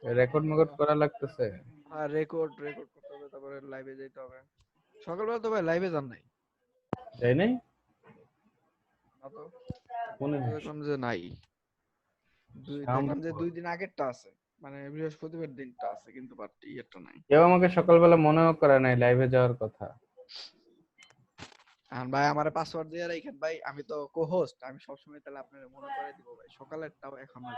Record মেকর্ড করা লাগতেছে। আর record record করতে হবে, তারপরে লাইভে যেতে হবে। সকালবেলা তো ভাই লাইভে যান নাই? তাই নাই? না তো, মনে নেই। দেখলাম যে নাই। দেখলাম যে 2 দিন আগেরটা আছে, মানে বৃহস্পতিবার দিনটা আছে, কিন্তু বাট ইয়েরটা নাই। কেউ আমাকে সকালবেলা মনেও করে নাই লাইভে যাওয়ার কথা। আর ভাই আমার পাসওয়ার্ড দিয়ে রাখেন ভাই, আমি তো কো-হোস্ট, আমি সবসময় তাহলে আপনার মনে করে দিব ভাই, সকালেরটাও এখনো।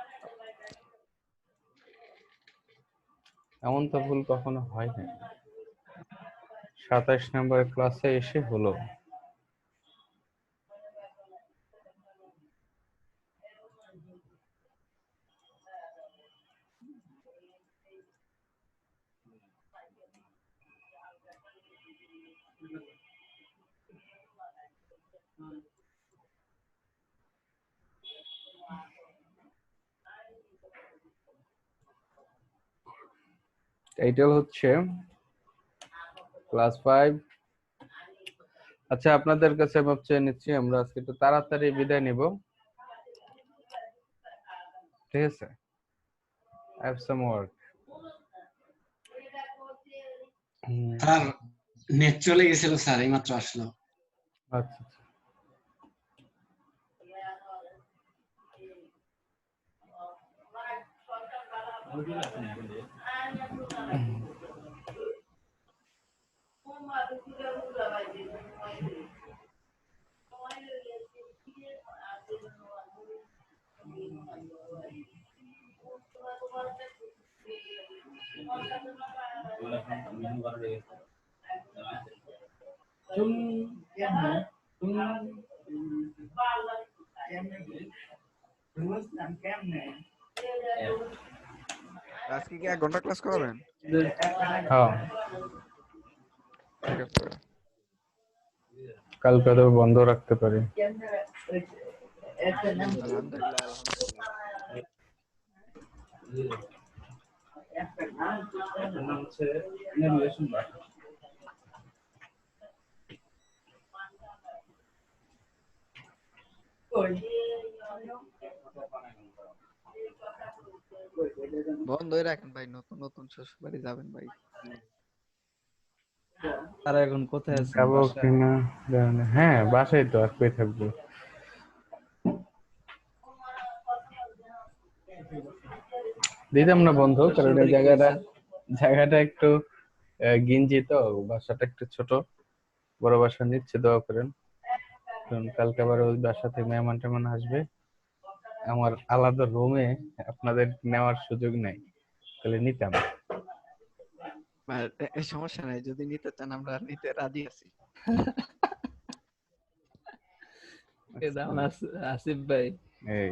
এমন তো ভুল কখনো হয় না। 27 নম্বরের ক্লাসে এসে হলো। টাইটেল হচ্ছে ক্লাস 5। আচ্ছা, আপনাদের কাছে মাপ চেয়ে নিচ্ছি, আমরা আজকে একটু তাড়াতাড়ি বিদায় নিব, ঠিক আছে? I have some work. Sir net চলে গেছিল স্যার, এইমাত্র আসলো। আচ্ছা আচ্ছা। আজকে কি 1 ঘন্টা ক্লাস করাবেন? হ্যাঁ, ঠিক আছে। কালকে তো বন্ধ রাখতে পারি। আলহামদুলিল্লাহ আলহামদুলিল্লাহ। বন্ধই রাখেন ভাই, নতুন নতুন শ্বশুর বাড়ি যাবেন ভাই। তারা এখন কোথায় আছেন? যাবো বাসায়? কিনা জানি না। হ্যাঁ, বাসায় তো আর কই থাকবো। দিতাম না বন্ধু, কারণ শ্বশুর এই বাড়ি কই জায়গাটা স্যার? জায়গাটা একটু গিঞ্জি, তো বাসাটা একটু ছোট। বড় বাসা নিচ্ছে, দোয়া করেন। কারণ কালকে আবার ওই বাসা থেকে মেহমান টেমান আসবে, আমার আলাদা রুমে আপনাদের নেওয়ার সুযোগ নেই, তাহলে নিতাম। সমস্যা নাই, যদি নিতে চান আমরা নিতে রাজি আছি। আসিফ ভাই, এই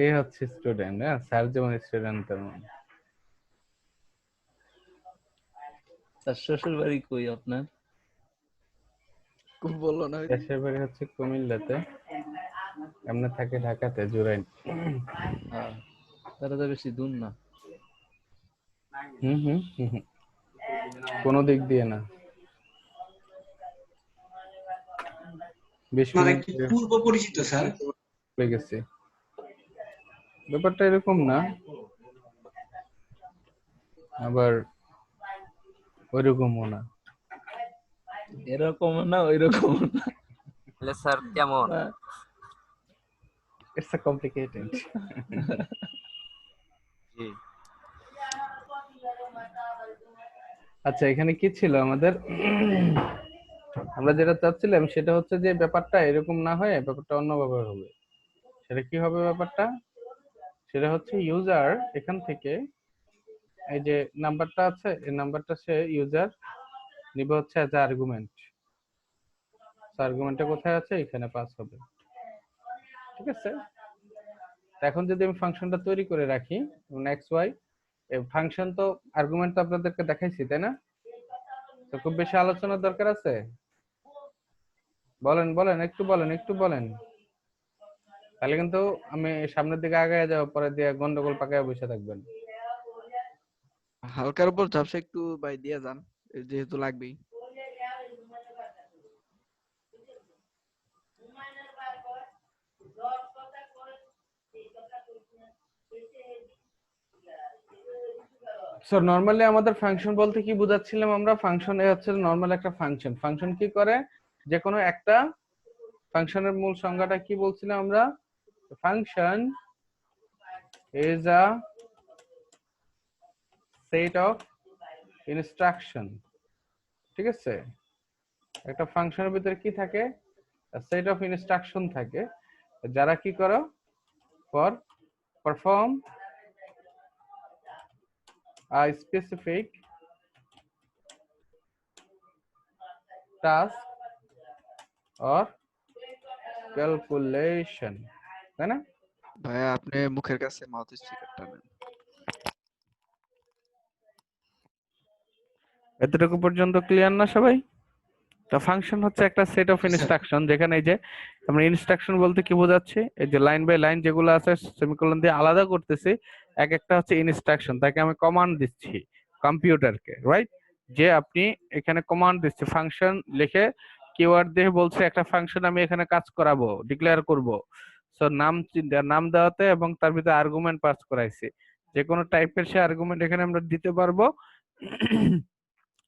এই হচ্ছে স্টুডেন্ট, হ্যাঁ, স্যার যেমন স্টুডেন্ট তেমন। তার শ্বশুর বাড়ি কই আপনার? খুব বললো না ওই দিন। দেশের বাড়ি হচ্ছে কুমিল্লাতে, এমনি থাকে ঢাকাতে, জুরাইন। তারা তো বেশি দূর না। হুম হুম হুম হুম। কোনো দিক দিয়ে না, 20 মানে মিনিট কি পূর্ব পরিচিত স্যার? লেগেছে। ব্যাপারটা এরকম না, আবার ওইরকমও না। এরকম না ওইরকম না। তাহলে স্যার কেমন? It's a complicated. জি। আচ্ছা, এখানে কি ছিল আমাদের? আমরা যেটা চাচ্ছিলাম সেটা হচ্ছে যে ব্যাপারটা এরকম না হয়ে ব্যাপারটা অন্যভাবে হবে। সেটা কি হবে ব্যাপারটা? সেটা হচ্ছে ইউজার এখান থেকে এই যে নাম্বারটা আছে, এই নাম্বারটা সে ইউজার নিবে হচ্ছে অ্যাজ আর্গুমেন্ট। আর্গুমেন্টটা কোথায় আছে? এখানে পাস হবে, ঠিক আছে? এখন যদি আমি ফাংশনটা তৈরি করে রাখি, এক্স ওয়াই, এই ফাংশন তো আর্গুমেন্ট তো আপনাদেরকে দেখাইছি, তাই না? তো খুব বেশি আলোচনার দরকার আছে? বলেন বলেন, একটু বলেন, একটু বলেন, তাহলে কিন্তু আমি সামনের দিকে আগায় যাবো, পরে দিয়ে গন্ডগোল পাকায় বসে থাকবেন। হালকার উপর ঝাপসা একটু ভাই দিয়ে যান, যেহেতু লাগবেই। সো নরমালি আমাদের ফাংশন বলতে কি বোঝাচ্ছিলাম আমরা? ফাংশন এ হচ্ছে নরমাল একটা ফাংশন। ফাংশন কি করে? যে কোনো একটা ফাংশনের মূল সংজ্ঞাটা কি বলছিলাম আমরা? Function is a set of instruction. ঠিক আছে, একটা ফাংশনের ভিতরে কি থাকে? সেট অফ ইনস্ট্রাকশন থাকে, যারা কি করো? For perform a specific task or calculation, তাই না? ভাইয়া আপনি মুখের কাছে মাউথ স্পিকারটা নেন। এতটুকু পর্যন্ত ক্লিয়ার না সবাই? তো ফাংশন হচ্ছে একটা সেট অফ স্যার ইনস্ট্রাকশন, যেখানে এই যে আমরা ইনস্ট্রাকশন বলতে কি বোঝাচ্ছি? এই যে লাইন বাই লাইন যেগুলো আছে সেমিকোলন দিয়ে আলাদা করতেছি, এক একটা হচ্ছে ইনস্ট্রাকশন। তাকে আমি কমান্ড দিচ্ছি কম্পিউটারকে, রাইট? যে আপনি এখানে কমান্ড দিচ্ছি, ফাংশন লিখে কিওয়ার্ড দিয়ে বলছে একটা ফাংশন আমি এখানে কাজ করাবো, ডিক্লেয়ার করব। সো নাম দেওয়াতে এবং তার ভিতরে আর্গুমেন্ট পাস করাইছি, যে কোনো টাইপের সে আর্গুমেন্ট এখানে আমরা দিতে পারবো।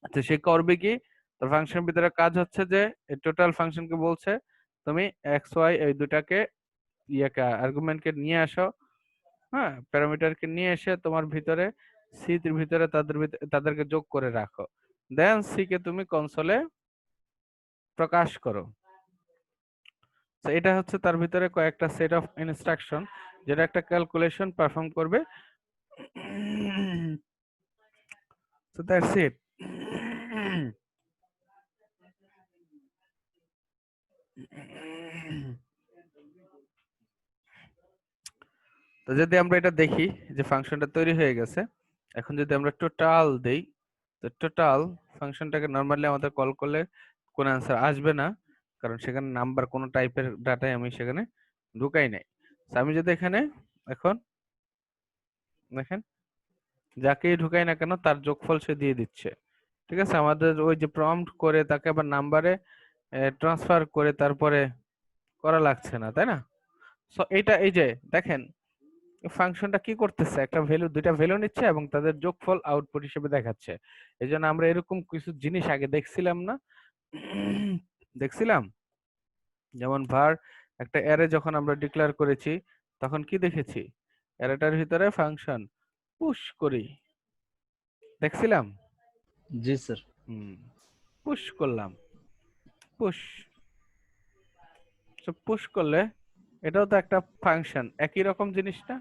আচ্ছা, সে করবে কি? তো ফাংশনের ভিতরে কাজ হচ্ছে যে টোটাল ফাংশনকে বলছে তুমি এক্স ওয়াই এই দুটাকে ইয়াকে আর্গুমেন্টকে নিয়ে আসো, হ্যাঁ, প্যারামিটারকে নিয়ে এসে তোমার ভিতরে সি এর ভিতরে তাদেরকে যোগ করে রাখো, দেন সি কে তুমি কনসোলে প্রকাশ করো। তো এটা হচ্ছে তার ভিতরে কয়েকটা সেট অফ ইনস্ট্রাকশন, যেটা একটা ক্যালকুলেশন পারফর্ম করবে। সো দ্যাটস ইট। তো যদি আমরা এটা দেখি যে ফাংশনটা তৈরি হয়ে গেছে, এখন যদি আমরা টোটাল দেই, তো টোটাল ফাংশনটাকে নরমালি আমাদের কল করলে কোনো অ্যান্সার আসবে না, কারণ সেখানে নাম্বার কোনো টাইপের ডাটাই আমি সেখানে ঢুকাই নাই। তো আমি যদি এখানে এখন দেখেন যাকেই ঢুকাই না কেন তার যোগফল সে দিয়ে দিচ্ছে। ঠিক আছে, আমাদের ওই যে প্রম্পট করে তাকে আবার নাম্বারে ট্রান্সফার করে তারপরে করা লাগছে না, তাই না? সো এইটা এই যে দেখেন ফাংশনটা কি করতেছে, একটা ভ্যালু, দুইটা ভ্যালু নিচ্ছে এবং তাদের যোগফল আউটপুট হিসেবে দেখাচ্ছে। এই জন্য আমরা এরকম কিছু জিনিস আগে দেখছিলাম না? দেখছিলাম, যেমন var একটা অ্যারে যখন আমরা ডিক্লেয়ার করেছি তখন কি দেখেছি? অ্যারেটার ভিতরে ফাংশন পুশ করি, দেখছিলাম? জি স্যার। পুশ করলাম, পুশ। পুশ করলে এটাও তো একটা ফাংশন, একই রকম জিনিসটা,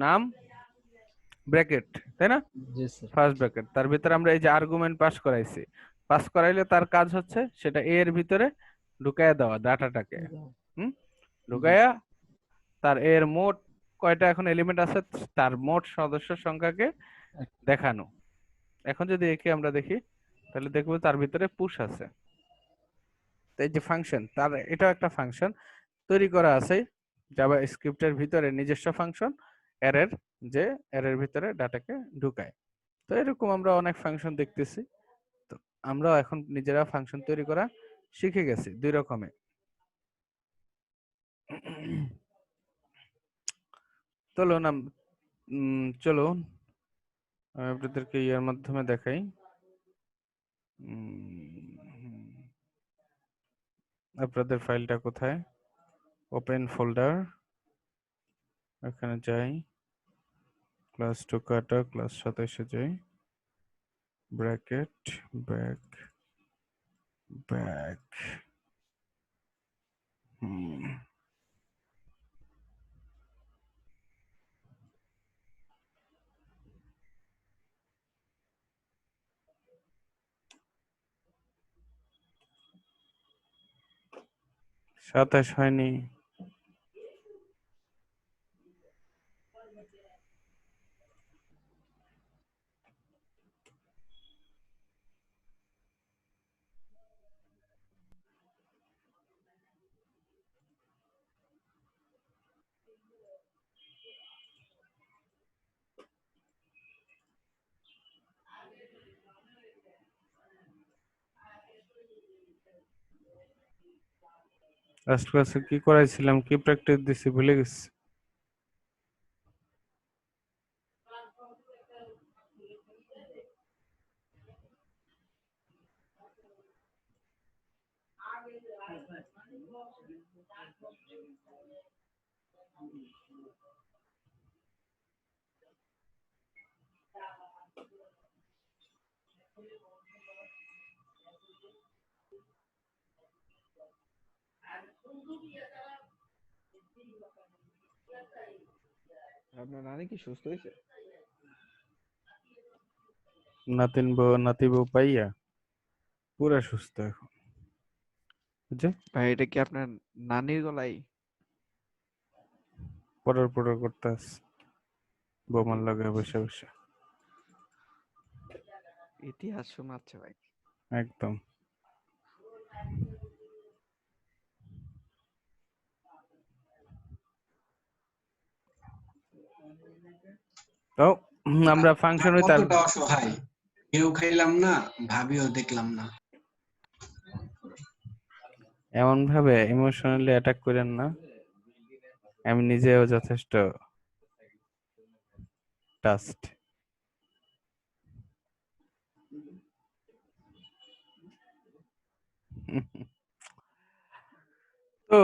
নাম ব্র্যাকেট, তাই না? জি স্যার। ফার্স্ট ব্র্যাকেট, তার ভিতরে আমরা এই যে আর্গুমেন্ট পাস করাইছি, পাস করাইলে তার কাজ হচ্ছে সেটা এ এর ভিতরে ঢুকাইয়া দেওয়া ডাটাটাকে, ঢুকাইয়া তার এর মোট কয়টা এখন এলিমেন্ট আছে তার মোট সদস্য সংখ্যাকে দেখানো। এখন যদি একে আমরা দেখি তাহলে দেখবো তার ভিতরে পুশ আছে। তো এই যে ফাংশন, তার এটাও একটা ফাংশন তৈরি করা আছে জাভা স্ক্রিপ্টের ভিতরে, নিজস্ব ফাংশন অ্যারের, যে অ্যারের ভিতরে ডাটাকে ঢুকায়। তো এরকম আমরা অনেক ফাংশন দেখতেছি। তো আমরা এখন নিজেরা ফাংশন তৈরি করা শিখে গেছি দুই রকমের। চলুন চলুন আমি আপনাদেরকে ইয়ার মাধ্যমে দেখাই। আপনাদের ফাইলটা কোথায়? ওপেন ফোল্ডার, এখানে যাই, ক্লাস টু কাটা, ক্লাস 27-এ যাই, ব্র্যাকেট ব্যাক ব্যাক, সাতাশ হয়নি। লাস্ট ক্লাসে কি করাইছিলাম, কি প্র্যাকটিস দিছি ভুলে গেছি। আপনার নানি কি সুস্থ হয়েছে? নাতি বউ পাইয়া পুরা সুস্থ এখন, বুঝছে? ভাই এটা কি আপনার নানির গলাই? পড়র করতাস বৌমার লগে বসে বসে, ইতিহাস শোনাচ্ছে ভাই। একদম। তো আমরা ফাংশন হইতে কতটা অসহায়, কেউ খাইলাম না, ভাবিও দেখলাম না। এমন ভাবে ইমোশনালি অ্যাটাক করেন না, আমি নিজেও যথেষ্ট টাস্ট। তো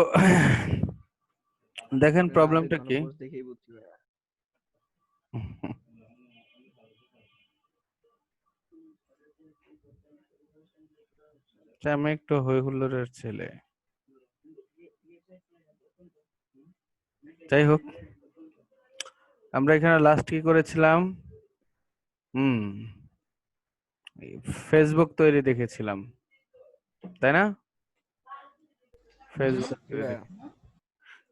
দেখেন আপনার প্রবলেমটা নানির কি, গণপোষ দেখেই বুঝছি ভাই। আমি একটু হই হুল্লোড়ের ছেলে। যাই হোক, আমরা এখানে লাস্ট কি করেছিলাম? ফেসবুক তৈরি দেখেছিলাম, তাই না? ফেসবুক কি ভাই?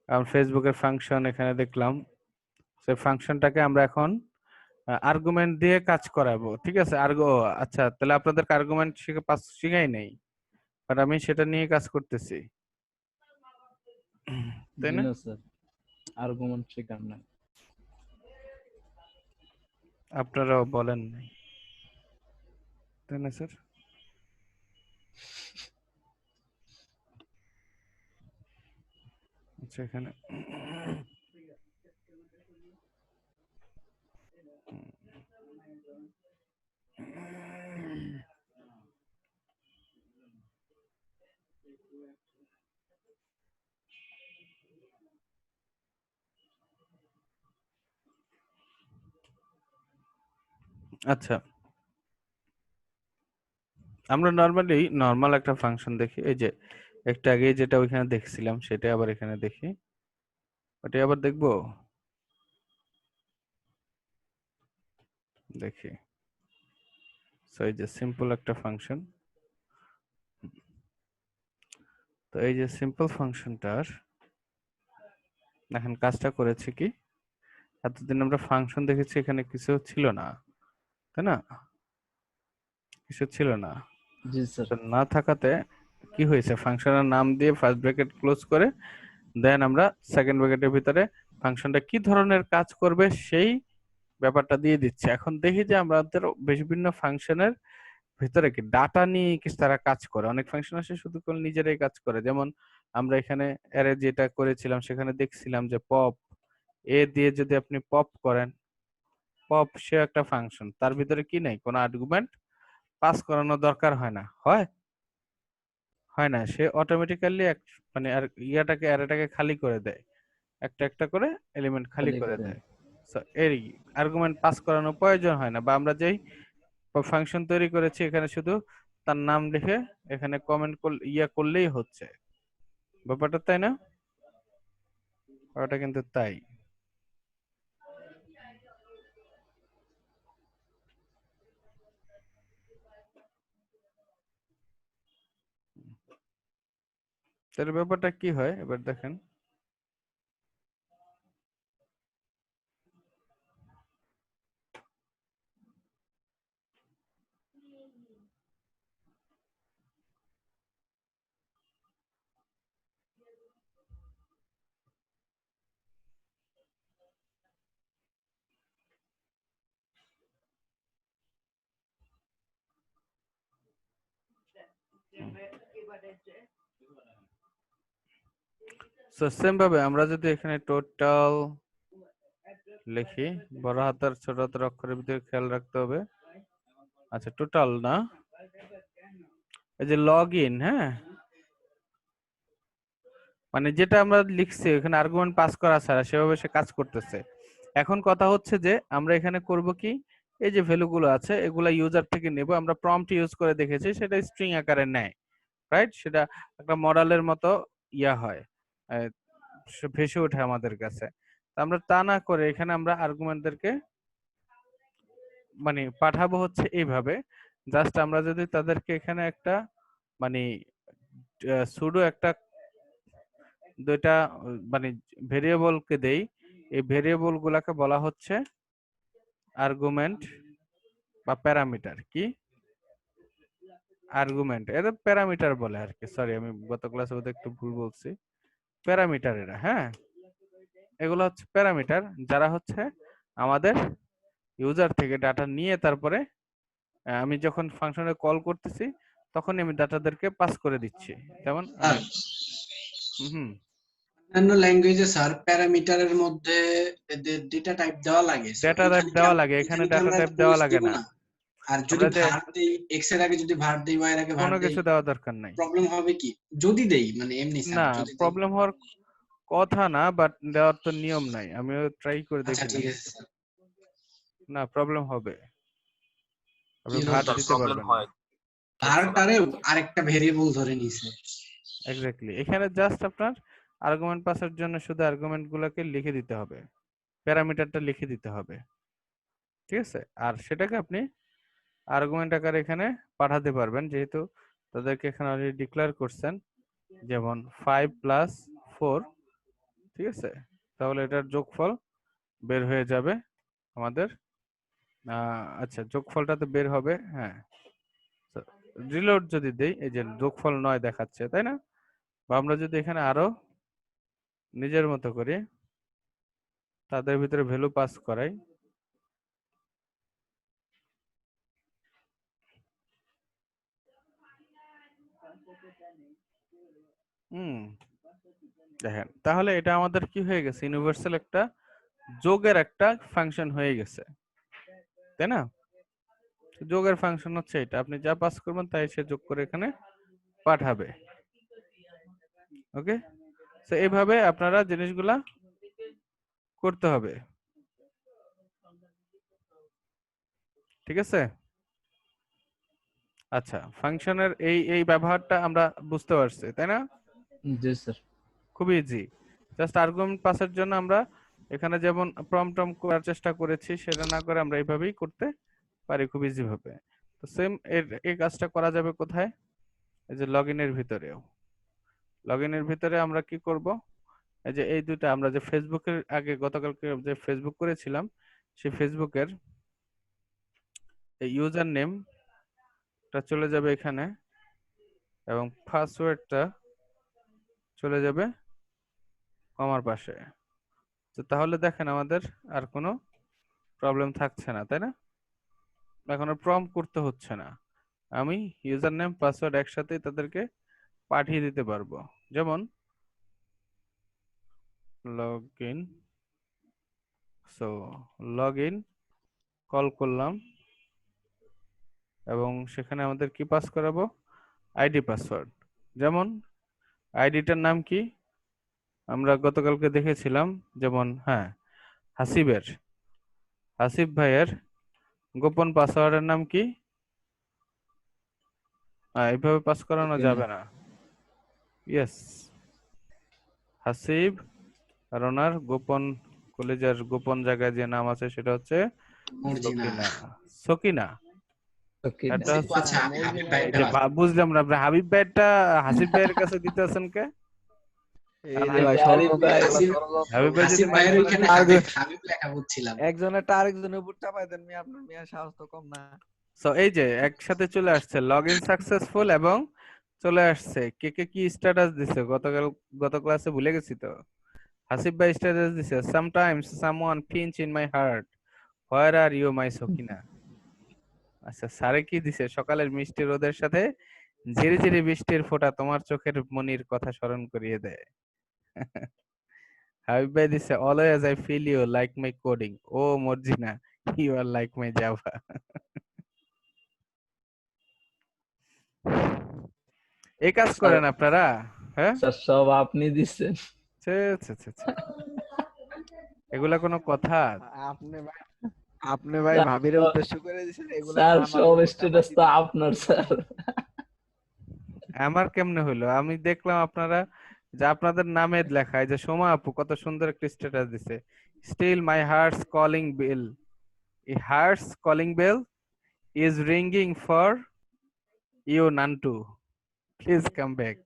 কারণ ফেসবুকের ফাংশন এখানে দেখলাম, সেই ফাংশনটাকে আমরা এখন আর্গুমেন্ট দিয়ে কাজ করাবো, ঠিক আছে? আচ্ছা, তাহলে আপনাদেরকে আর্গুমেন্ট শিখাই নেই, বাট আমি সেটা নিয়ে কাজ করতেছি, তাই জি না? না স্যার, আর্গুমেন্ট শেখার না। আপনারাও বলেন নাই, তাই না স্যার? আচ্ছা, এখানে আচ্ছা, আমরা নর্মাল একটা ফাংশন দেখি, এই যে একটা আগে যেটা ওইখানে দেখছিলাম সেটা আবার এখানে দেখি, ওটা আবার দেখবো, দেখি। সো এই যে সিম্পল একটা ফাংশন, তো এই যে সিম্পল ফাংশনটার এখন কাজটা করেছে কি, এতদিন আমরা ফাংশন দেখেছি, এখানে কিছু ছিল না, তাই না? কিছু ছিল না, জি স্যার। তো না থাকাতে কি হয়েছে, ফাংশনের নাম দিয়ে ফার্স্ট ব্র্যাকেট ক্লোজ করে দেন আমরা সেকেন্ড ব্র্যাকেটের ভিতরে ফাংশনটা কি ধরনের কাজ করবে সেই ব্যাপারটা দিয়ে দিচ্ছে। এখন দেখি যে আমাদের বিভিন্ন ফাংশনের ভিতরে কি ডাটা নিয়ে কিছু তারা কাজ করে, অনেক ফাংশন আছে শুধু করে নিজেরাই কাজ করে, যেমন আমরা এখানে অ্যারে যেটা করেছিলাম সেখানে দেখছিলাম যে পপ এ দিয়ে যদি আপনি পপ করেন, পপ সে একটা ফাংশন, তার ভিতরে কি নেই, কোনো আর্গুমেন্ট পাস করানোর দরকার হয় না, হয় না, সে অটোমেটিক্যালি মানে আর অ্যারেটাকে খালি করে দেয়, একটা একটা করে এলিমেন্ট খালি করে দেয়। সো এর আর্গুমেন্ট পাস করানোর প্রয়োজন হয় না, বা আমরা যেই ফাংশন তৈরি করেছি এখানে শুধু তার নাম লিখে এখানে কমেন্ট করলেই হচ্ছে ব্যাপারটা, তাই না? ওটা কিন্তু তাই। তাহলে ব্যাপারটা কি হয় এবার দেখেন, সেম ভাবে আমরা যদি এখানে টোটাল লিখি, বড় হাতের ছোট হাতের অক্ষরের ভিতরে খেয়াল রাখতে হবে। আচ্ছা, টোটাল না, এই যে লগ ইন, হ্যাঁ, মানে যেটা আমরা লিখছি এখানে আর্গুমেন্ট পাস করা ছাড়া সেভাবে সে কাজ করতেছে। এখন কথা হচ্ছে যে আমরা এখানে করব কি, এই যে ভ্যালুগুলো আছে এগুলা ইউজার থেকে নেব। আমরা প্রম্পট ইউজ করে দেখেছি, সেটা স্ট্রিং আকারে নেয়, রাইট? সেটা একটা মডেলের মতো ইয়া হয়, আহ, ভেসে ওঠে আমাদের কাছে। তো আমরা তা না করে এখানে আমরা আর্গুমেন্টদেরকে মানে পাঠাবো হচ্ছে এইভাবে। জাস্ট আমরা যদি তাদেরকে এখানে একটা মানে সুডো একটা দুইটা মানে ভেরিয়েবলকে দেই, এই ভেরিয়েবল গুলাকে বলা হচ্ছে আর্গুমেন্ট বা প্যারামিটার। কি আর্গুমেন্ট, এটা প্যারামিটার বলে আর কি। সরি, আমি গত ক্লাসে বোধহয় একটু ভুল বলছি। প্যারামিটার এরা, হ্যাঁ, এগুলো হচ্ছে প্যারামিটার, যারা হচ্ছে আমাদের ইউজার থেকে ডাটা নিয়ে তারপরে আমি যখন ফাংশনে কল করতেছি তখন আমি ডাটাদেরকে পাস করে দিচ্ছি। যেমন স্যার হুম অন্যান্য ল্যাঙ্গুয়েজে স্যার প্যারামিটারের মধ্যে ডেটা টাইপ দেওয়া লাগে। So, ডেটা টাইপ এখানে কি দেওয়া আমরা লাগে, এখানে এখানে কি ডাটা আমরা টাইপ একটা দেওয়া পুশ লাগে দিব না। না? আর যদি আমরা যে ভার দেই এক্স এর আগে যদি ভার দেই ওয়াই এর আগে ভার কোনো দেই কিছু দেওয়া দরকার নাই। প্রবলেম হবে কি? যদি দেই মানে এমনি স্যার না, যদি দেই। প্রবলেম হওয়ার কথা না, বাট দেওয়ার তো নিয়ম নাই, আমিও ট্রাই করে আচ্ছা দেখিলাম। ঠিক আছে স্যার। না, প্রবলেম হবে, আপনি কি ভার হবে? দিতে প্রবলেম পারবেন না। হয় ভারটারে আরেকটা ভেরিয়েবল ধরে নিছে। এক্স্যাক্টলি, এখানে জাস্ট আপনার আর্গুমেন্ট পাসের জন্য শুধু আর্গুমেন্ট গুলোকে লিখে দিতে হবে, প্যারামিটারটা লিখে দিতে হবে, ঠিক আছে? আর সেটাকে আপনি আর্গুমেন্ট আকারে এখানে পাঠাতে পারবেন, যেহেতু তাদেরকে এখানে অলরেডি ডিক্লেয়ার করছেন। যেমন 5 প্লাস 4, ঠিক আছে? তাহলে এটার যোগফল বের হয়ে যাবে আমাদের। আচ্ছা, যোগফলটা তো বের হবে, হ্যাঁ। রিলোড যদি দেই, এই যে যোগফল 9 দেখাচ্ছে, তাই না? বা আমরা যদি এখানে আরো নিজের মতো করে তাদের ভিতরে ভ্যালু পাস করাই, দেখেন তাহলে এটা আমাদের কি হয়ে গেছে, ইউনিভার্সাল একটা যোগের একটা ফাংশন হয়ে গেছে, তাই না? যোগের ফাংশন হচ্ছে এটা, আপনি যা পাস করবেন তাই সে যোগ করে এখানে পাঠাবে। ওকে, তো এইভাবে আপনারা জিনিসগুলা করতে হবে, ঠিক আছে? আচ্ছা, ফাংশনের এই এই ব্যবহারটা আমরা বুঝতে পারছি, তাই না? জি স্যার। খুবই ইজি। জাস্ট আর্গুমেন্ট পাসের জন্য আমরা এখানে যেমন প্রম্পট করার চেষ্টা করেছি, সেটা না করে আমরা এইভাবেই করতে পারি খুব ইজি ভাবে। তো সেম এই কাজটা করা যাবে কোথায়? এই যে লগইনের ভিতরেও। লগইনের ভিতরে আমরা কি করব, এই যে এই দুটো আমরা যে ফেসবুকের আগে গতকালকে যে ফেসবুক করেছিলাম, সেই ফেসবুকের এই ইউজার নেমটা চলে যাবে এখানে এবং পাসওয়ার্ডটা চলে যাবে কমার পাশে। তো তাহলে দেখেন আমাদের আর কোনো প্রবলেম থাকছে না, তাই না? এখন আর প্রম্পট করতে হচ্ছে না, আমি ইউজার নেম পাসওয়ার্ড একসাথে তাদেরকে পাঠিয়ে দিতে পারবো। যেমন লগইন, সো লগইন কল করলাম এবং সেখানে আমাদের কি পাস করাবো, আইডি পাসওয়ার্ড। যেমন আইডিটার নাম কি আমরা গতকালকে দেখেছিলাম, যেমন হ্যাঁ হাসিব ভাইয়ের গোপন পাসওয়ার্ডের নাম কি? এইভাবে পাস করানো যাবে না। ইয়েস, হাসিব আর ওনার গোপন কলেজের গোপন জায়গায় যে নাম আছে সেটা হচ্ছে মর্জিনা। সকিনা। সকিনা, ওকে এটা হচ্ছে আচ্ছা আমি হাবিব ভাই এই যে বুঝলাম না, আপনি হাবিব ভাইয়েরটা হাসিব ভাইয়ের কাছে দিতেছেন কে? এই কারণ যে ভাই হাবিব ভাই হাসিব হাবিব ভাই যদি হাসিব ভাইয়ের মাইন্ড ওইখানে আগে- হাবিব লেখা বুঝছিলাম। একজনেরটা আরেকজনের উপর চাপাই দেন, মিয়া আপনার মিয়া সাহস তো কম না। সো এই যে একসাথে চলে আসছে লগইন সাকসেসফুল এবং চলে আসছে কে কে কি স্ট্যাটাস দিছে গত ক্লাসে ভুলে গেছি তো। হাসিব ভাই স্ট্যাটাস দিছে sometimes someone pinch in my heart, where are you my Sakina. আচ্ছা, স্যারে কি দিছে, সকালের মিষ্টি রোদের সাথে ঝিরি ঝিরি বৃষ্টির ফোঁটা তোমার চোখের মনির কথা স্মরণ করিয়ে দেয়। হাবিব ভাই দিছে always I feel you like my coding, ও Morjina you are like my Java. এই কাজ করেন আপনারা? হ্যাঁ স্যার সব আপনি দিচ্ছেন। ছে ছে ছে ছে। এগুলা কোনো কথা? আপনি ভাই আপনি ভাই স্যার ভাবিরে সব- উদ্দেশ্য করে দিয়েছেন, এগুলা স্যার আমার সব উপর স্ট্যাটাস তো চাপাই আপনার স্যার। আমার কেমনে হইলো? আমি দেখলাম আপনারা যে আপনাদের নামে লেখা, এই যে সোমা আপু কত সুন্দর একটা স্ট্যাটাস দিছে, still my heart's calling bell, এই heart's calling bell is ringing for you Nantu, please come back.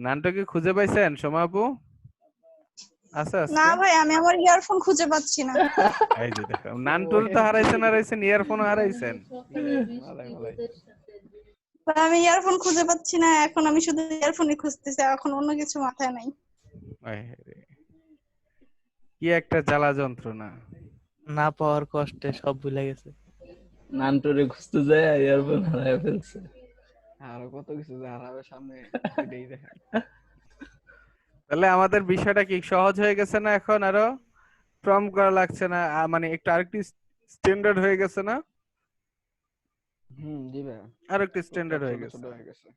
Nantu কি খুঁজে পাইছেন সোমা আপু? আছে না আজকে? ভাই, আমি আমার ইয়ারফোন খুঁজে পাচ্ছি না। এই যে দেখো, নান্টুর তো হারাইছেন, ইয়ারফোনও হারাইছেন। ভালাই ভালাই। ভাই, আমি ইয়ারফোন খুঁজে পাচ্ছি না, এখন আমি শুধু ইয়ারফোনই খুঁজতেছি, এখন অন্য কিছু মাথায় নাই। আয় রে, কি একটা জ্বালা যন্ত্রণা। না পাওয়ার কষ্টে সব ভুলে গেছে। নান্টুরে খুঁজতে যায় ইয়ারফোন হারায় ফেলছে। আরো কত কিছু যে হারাবে সামনে, সেটাই দেখেন। তাহলে আমাদের বিষয়টা কি সহজ হয়ে গেছে না? এখন আরো ফর্ম করা লাগছে না? মানে একটু আরেকটু স্ট্যান্ডার্ড হয়ে গেছে না? জি ভাই, আর একটু টুকটাক স্ট্যান্ডার্ড হয়ে ছোট গেছে। ছোট হয়ে গেছে।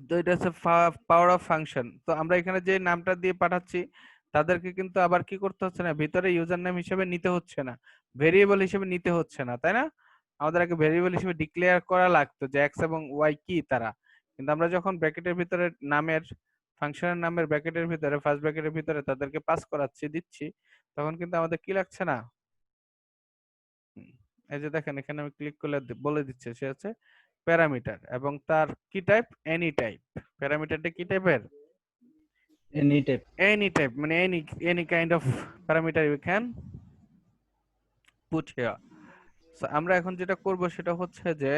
তো এটা হচ্ছে পাওয়ার অফ ফাংশন। তো আমরা এখানে যে নামটা দিয়ে পাঠাচ্ছি তাদেরকে কিন্তু আবার কি করতে হচ্ছে না, ভিতরে ইউজার নেম হিসেবে নিতে হচ্ছে না, ভেরিয়েবল হিসেবে নিতে হচ্ছে না, তাই না? আমাদের আগে ভেরিয়েবল হিসেবে ডিক্লেয়ার করা লাগতো যে এক্স এবং ওয়াই কি তারা, কিন্তু আমরা যখন ব্র্যাকেটের ভিতরে নামের, ফাংশনের নামের ব্র্যাকেটের ভিতরে, ফার্স্ট ব্র্যাকেটের ভিতরে তাদেরকে পাস করাচ্ছি, দিচ্ছি, তখন কিন্তু আমাদের কি লাগছে না। এই যে দেখেন, এখানে আমি ক্লিক করলে বলে দিচ্ছে সে হচ্ছে প্যারামিটার, এবং তার কি টাইপ, এনি টাইপ। প্যারামিটারটা কি টাইপের? Any type. Any type, মানে any kind of parameter you can put here. So আমরা এখন যেটা করব সেটা হচ্ছে যে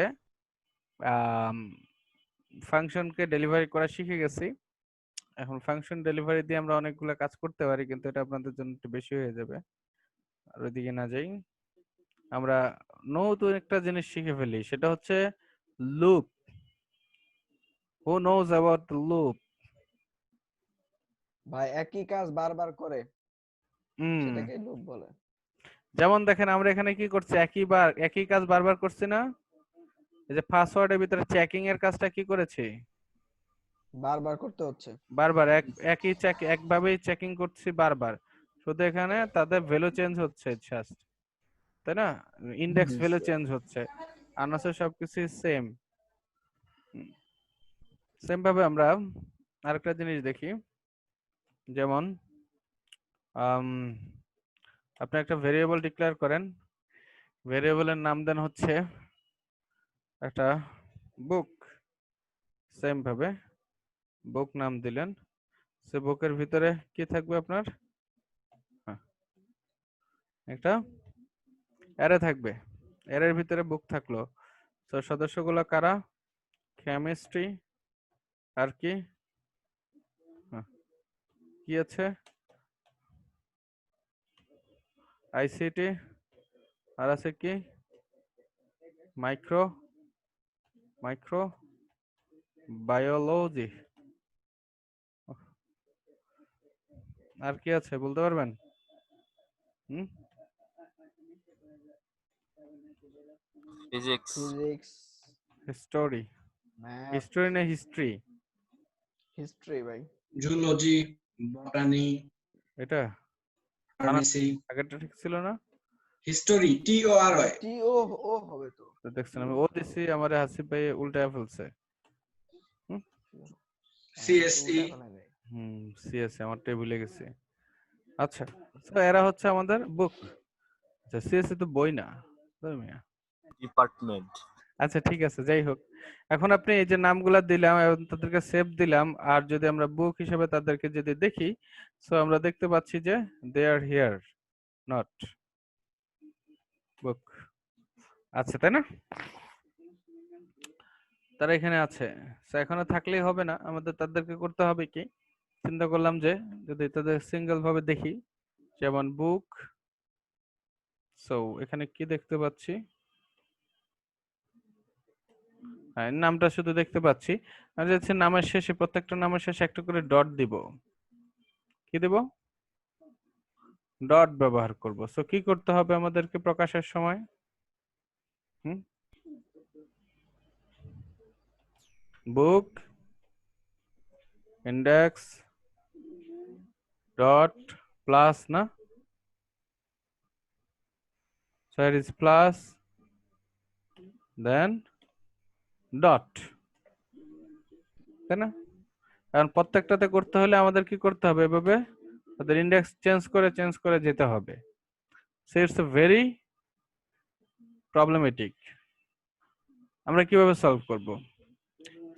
ফাংশনকে ডেলিভারি করা শিখে গেছি। এখন ফাংশন ডেলিভারি দিয়ে আমরা অনেকগুলো কাজ করতে পারি, কিন্তু এটা আপনাদের জন্য একটু বেশি হয়ে যাবে, আর ওইদিকে না যাই। আমরা নতুন একটা জিনিস শিখে ফেলি, সেটা হচ্ছে loop. Who knows about loop? ভাই একই কাজ বারবার করে, সেটাকে লুপ বলে। যেমন দেখেন, আমরা এখানে কি করছি, একই কাজ বারবার করছি না? এই যে পাসওয়ার্ডের ভিতরে চেকিং এর কাজটা কি করেছি, বারবার করতে হচ্ছে। বারবার একই একভাবেই চেকিং করছি বারবার, শুধু এখানে তাদের ভ্যালু চেঞ্জ হচ্ছে জাস্ট, তাই না? ইন্ডেক্স ভ্যালু চেঞ্জ হচ্ছে, আনাসে সবকিছু সেম। সেম ভাবে আমরা আরেকটা জিনিস দেখি, যেমন আপনি একটা ভেরিয়েবল ডিক্লেয়ার করেন, ভেরিয়েবলের নাম দেন হচ্ছে একটা বুক, সেম ভাবে বুক নাম দিলেন, সে বুকের ভিতরে কি থাকবে আপনার, একটা অ্যারে থাকবে, অ্যারের ভিতরে বুক থাকলো। তো সদস্যগুলো কারা, কেমিস্ট্রি, আর কি কি আছে, আইসিটি, আর আছে কি মাইক্রো বায়োলজি, আর কি আছে বলতে পারবেন? Physics, physics, history, math, history না হিস্ট্রি? হিস্ট্রি ভাই। জুলজি, বটানি, এটা ফার্মেসি। আগেরটা ঠিক ছিল না? হিস্টোরি, TOR হয়। টি ও ও হবে তো। তো দেখছেন আমি ও দিছি, আমার হাসিব ভাই উল্টায় ফেলছে। CSE, সিএস আমারটাই ভুলে গেছি। আচ্ছা, তো এরা হচ্ছে আমাদের বুক। আচ্ছা, সিএসসি তো বই না, তাই মিয়া? ডিপার্টমেন্ট। আচ্ছা ঠিক আছে, যাই হোক, এখন আপনি এই যে নামগুলা দিলাম এবং তাদেরকে সেভ দিলাম, আর যদি আমরা বুক হিসেবে তাদেরকে যদি দেখি, সো আমরা দেখতে পাচ্ছি যে দে আর হিয়ার, নট বুক। আচ্ছা, তাই না? তারা এখানে আছে। সো এখানে থাকলেই হবে না, আমাদের তাদেরকে করতে হবে কি, চিন্তা করলাম যে যদি তাদের সিঙ্গেল ভাবে দেখি, যেমন বুক, সো এখানে কি দেখতে পাচ্ছি, হ্যাঁ নামটা শুধু দেখতে পাচ্ছি, আর যাচ্ছে নামের শেষে, প্রত্যেকটা নামের শেষে একটা করে ডট দিব। কি দেব? ডট ব্যবহার করব। সো কি করতে হবে আমাদেরকে প্রকাশের সময়? book index dot plus না, so it is plus then dot, তাই না? কারণ প্রত্যেকটাতে করতে হলে আমাদের কি করতে হবে, এভাবে তাদের ইন্ডেক্স চেঞ্জ করে যেতে হবে। So it's very problematic. আমরা কিভাবে সলভ করব?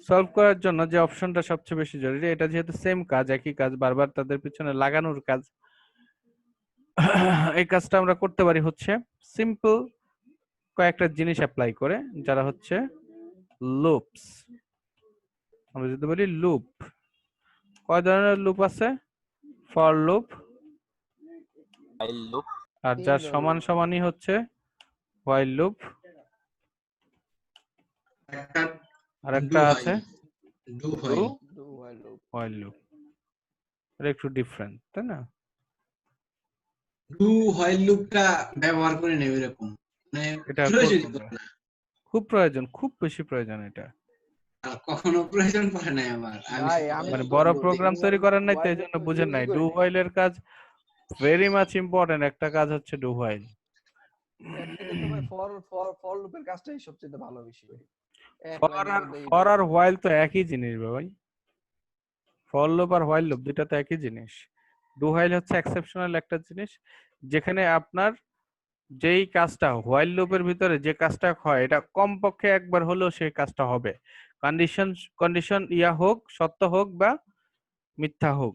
সলভ করার জন্য যে অপশনটা সবচেয়ে বেশি জরুরি, এটা যেহেতু সেম কাজ, একই কাজ, বারবার তাদের পিছনে লাগানোর কাজ, এই কাজটা আমরা করতে পারি হচ্ছে সিম্পল কয়েকটা জিনিস অ্যাপ্লাই করে, যারা হচ্ছে লুপস। আমরা যদি বলি লুপ, কয় ধরনের লুপ আছে? ফর লুপ, while loop, আর যার সমান সমানই হচ্ছে হোয়াইল লুপ, একটা আর একটা do আছে while, do while। do while loop। While loop. এটা একটু ডিফারেন্ট, তাই না? do while লুপটা ব্যবহার করে নেই এরকম, মানে এটা প্রয়োজনই করবো পড়ে না। না। খুব প্রয়োজন, খুব বেশি প্রয়োজন এটা। আর কখনো প্রয়োজন পড়ে নাই আমার, আমি ভাই, শুধু আমি মানে তো বড় do প্রোগ্রাম তৈরি while- করার নাই তো while এই জন্য loop তো বুঝেন use নাই। ই করি ডু নাই। হোয়াইল এর কাজ ভেরি মাচ ইম্পর্টেন্ট, একটা কাজ হচ্ছে ডু হোয়াইল। এর থেকে তো ভাই ফর লুপের কাজটাই সবচেয়ে ভালো বেশি করি। এক ফর লাইনের আর মধ্যে এই ফর আর হোয়াইল তো একই জিনিস ভাই। ফর লুপ আর হোয়াইল লুপ দুইটা তো একই জিনিস। ডু হোয়াইল হচ্ছে এক্সেপশনাল একটা জিনিস, যেখানে আপনার যেই কাজটা হোয়াইল লুপের ভিতরে যে কাজটা হয়, এটা কমপক্ষে একবার হলেও সেই কাজটা হবে, কন্ডিশন ইয়া হোক, সত্য হোক বা মিথ্যা হোক।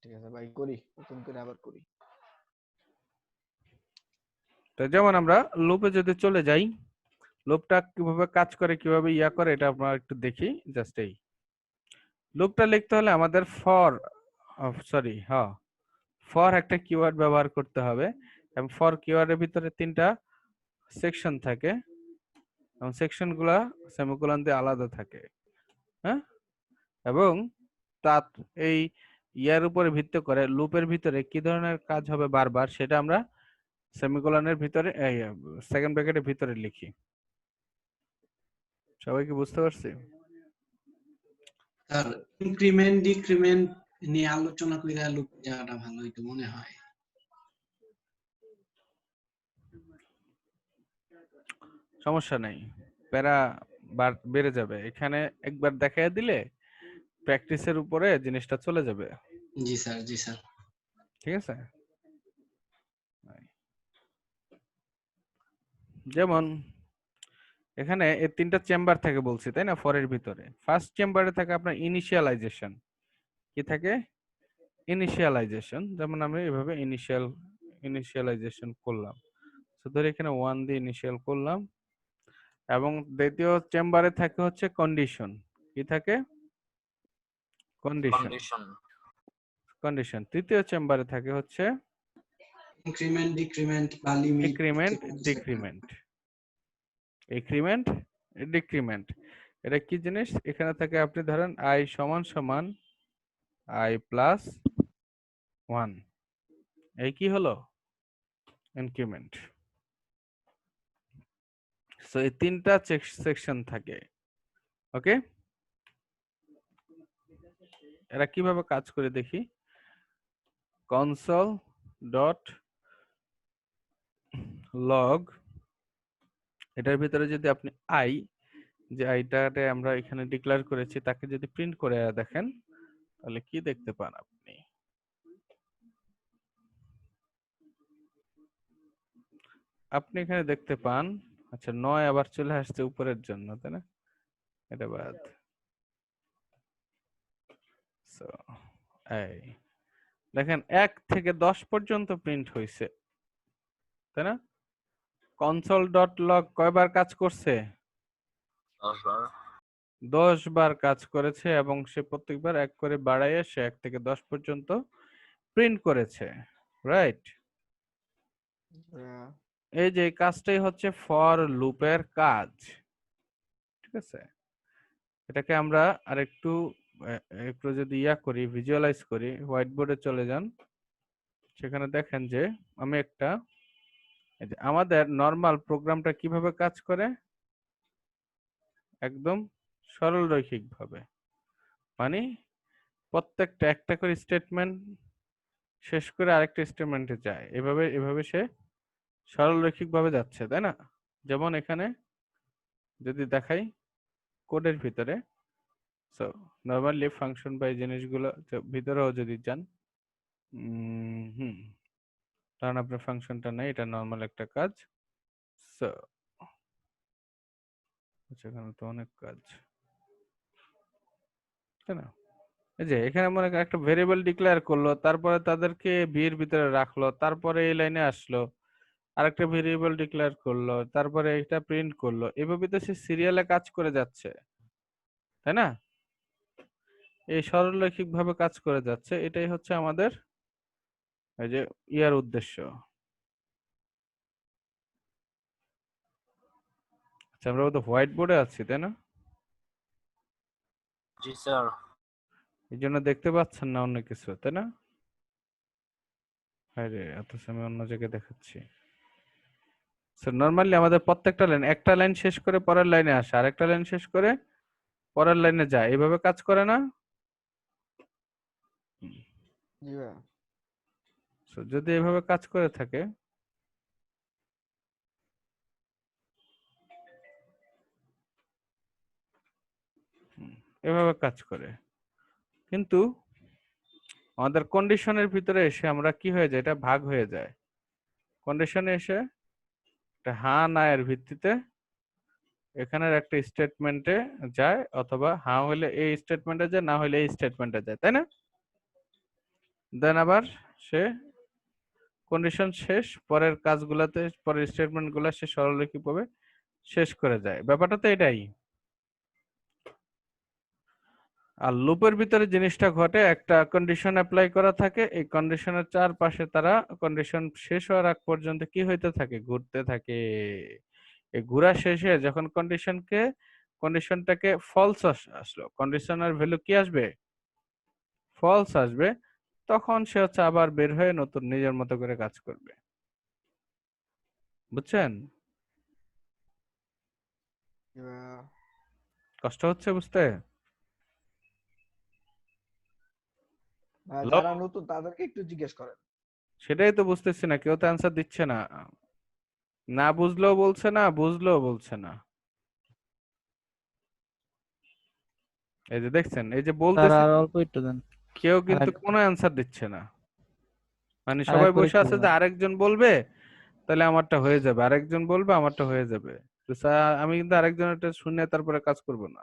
ঠিক আছে ভাই, করি নতুন করে আবার করি। তো যেমন আমরা লুপে যদি চলে যাই, লুপটা কিভাবে কাজ করে, কিভাবে ইয়া করে, এটা আমরা একটু দেখি। জাস্ট এই লুপটা লিখতে হলে আমাদের ফর একটা কিওয়ার্ড ব্যবহার করতে হবে, এবং ফর কিওয়ার্ডের ভিতরে 3টা সেকশন থাকে, এবং সেকশনগুলা সেমিকোলন দিয়ে আলাদা থাকে, হ্যাঁ? এবং তার এই ইয়ার উপরে ভিত্তি করে লুপের ভিতরে কি ধরনের কাজ হবে বারবার, সেটা আমরা সেমিকোলনের ভিতরে, এই সেকেন্ড ব্র্যাকেটের ভিতরে লিখি। সবাই কি বুঝতে পারছি? আর ইনক্রিমেন্ট ডিক্রিমেন্ট নিয়ে আলোচনা কইরা লুপ যাওয়াটা ভালো হইতো মনে হয়। সমস্যা নাই, প্যারা বেড়ে যাবে। এখানে একবার দেখায় দিলে প্র্যাকটিসের উপরে জিনিসটা চলে যাবে। জি স্যার, জি স্যার। ঠিক আছে? যেমন এখানে এই 3টা চেম্বার থাকে বলছি, তাই না? ফরের ভিতরে ফার্স্ট চেম্বারে থাকে আপনার ইনিশিয়ালাইজেশন। কি থাকে? ইনিশিয়ালাইজেশন। যেমন আমি এভাবে ইনিশিয়ালাইজেশন করলাম, তো ধরে এখানে 1 দিয়ে ইনিশিয়াল করলাম। এবং দ্বিতীয় চেম্বারে থাকে হচ্ছে কন্ডিশন। কি থাকে? কন্ডিশন। condition, তৃতীয় চেম্বারে থাকে হচ্ছে ইনক্রিমেন্ট ডিক্রিমেন্ট বা লিমিট, ইনক্রিমেন্ট ডিক্রিমেন্ট। এটা কি জিনিস? এখানে থাকে আপনি ধরেন i সমান সমান i প্লাস 1, এই কি হলো? ইনক্রিমেন্ট। সো এই 3টা সেকশন থাকে। ওকে, এরা কিভাবে কাজ করে দেখি। কনসোল ডট লগ, এটার ভিতরে যদি আপনি i, যে আইটাতে আমরা এখানে ডিক্লেয়ার করেছি, তাকে যদি প্রিন্ট করে দেখেন, তাহলে কি দেখতে পান আপনি? আপনি এখানে দেখতে পান, আচ্ছা 9 আবার চলে আসছে উপরের জন্য, তাই না? এটা বাদ। সো এই দেখেন 1 থেকে 10 পর্যন্ত প্রিন্ট হয়েছে, তাই না? কনসোল ডট লগ কয়বার কাজ করছে? 10 বার কাজ করেছে, এবং সে প্রত্যেকবার 1 করে বাড়াইয়ে সে 1 থেকে 10 পর্যন্ত প্রিন্ট করেছে, রাইট? এই যে কাজটাই হচ্ছে ফর লুপের কাজ। ঠিক আছে, এটাকে আমরা আরেকটু একটু যদি ইয়া করি, ভিজুয়ালাইজ করি, হোয়াইট বোর্ডে চলে যান, সেখানে দেখেন যে আমি একটা, এই যে আমাদের নরমাল প্রোগ্রামটা কিভাবে কাজ করে, একদম সরল রৈখিক ভাবে, মানে প্রত্যেকটা একটা করে স্টেটমেন্ট শেষ করে আরেকটা স্টেটমেন্টে যায়, এভাবে এভাবে সে সরল রৈখিক ভাবে যাচ্ছে, তাই না? যেমন এখানে যদি দেখাই কোডের ভিতরে, সো নর্মালি ফাংশন বা এই জিনিসগুলো ভিতরেও যদি যান, কারণ আপনার ফাংশনটা নাই, এটা নর্মাল একটা কাজ। সো এখানে তো অনেক কাজ, তাই না? এই যে এখানে মনে করেন একটা ভেরিয়েবল ডিক্লেয়ার করলো, তারপরে তাদেরকে ভি এর ভিতরে রাখলো, তারপরে এই লাইনে আসলো আরেকটা ভেরিয়েবল ডিক্লেয়ার করলো, তারপরে এটা প্রিন্ট করলো, এভাবে তো সে সিরিয়ালে কাজ করে যাচ্ছে, তাই না? এই সরলরৈখিক ভাবে কাজ করে যাচ্ছে, এটাই হচ্ছে আমাদের এই যে ইয়ার উদ্দেশ্য। আচ্ছা, আমরা তো হোয়াইট বোর্ডে আছি, তাই না? জি স্যার। এই জন্য দেখতে পাচ্ছেন না অন্য কিছু, তাই না? হ্যাঁ রে, অথচ আমি অন্য জায়গায় দেখাচ্ছি। নর্মালি আমাদের প্রত্যেকটা লাইন, একটা লাইন শেষ করে পরের লাইনে আসে, আরেকটা লাইন শেষ করে পরের লাইনে যায়, এইভাবে কাজ করে না? জি ভাইয়া। So, যদি এভাবে কাজ করে থাকে, এভাবে কাজ করে, কিন্তু আমাদের কন্ডিশনের ভিতরে এসে আমরা কি হয়ে যায়, এটা ভাগ হয়ে যায়। কন্ডিশনে এসে একটা হ্যাঁ না এর ভিত্তিতে এখানের একটা স্টেটমেন্টে যায়, অথবা হ্যাঁ হলে এই স্টেটমেন্টে যায়, না হলে এই স্টেটমেন্টে যায়, তাই না? দেন আবার সে কন্ডিশন শেষ, পরের কাজগুলোতে পরের স্টেটমেন্টগুলো সে সরলরৈখিকভাবে শেষ করে যায়, ব্যাপারটা তো এটাই। আর লুপের ভিতরে জিনিসটা ঘটে, একটা কন্ডিশন অ্যাপ্লাই করা থাকে, এই কন্ডিশনের চারপাশে তারা কন্ডিশন শেষ হওয়ার আগ পর্যন্ত কি হইতে থাকে, ঘুরতে থাকে। এই ঘোরা শেষে যখন কন্ডিশনটাকে ফলস আসলো, কন্ডিশনের ভ্যালু কি আসবে, ফলস আসবে, তখন সে হচ্ছে আবার বের হয়ে নতুন নিজের মতো করে কাজ করবে। বুঝছেন? জি ভাইয়া। কষ্ট হচ্ছে বুঝতে? ভাইয়া, হ্যালো? যারা নতুন তাদেরকে একটু জিজ্ঞেস করেন। সেটাই তো বুঝতেছি না, কেউ তো অ্যান্সার দিচ্ছে না, না বুঝলেও বলছে না, বুঝলেও বলছে না। এই যে দেখছেন, এই যে স্যার বলতেছি, আর অল্প একটু দেন, কেউ আর কিন্তু এক কোনো অ্যান্সার দিচ্ছে না। মানে আর সবাই এক বসে পরীক্ষা আছে যে দেবেন। আরেকজন বলবে তাহলে আমারটা হয়ে যাবে, আরেকজন বলবে আমারটা হয়ে যাবে। তো আমি কিন্তু আরেকজনেরটা শুনে তারপরে কাজ করব না।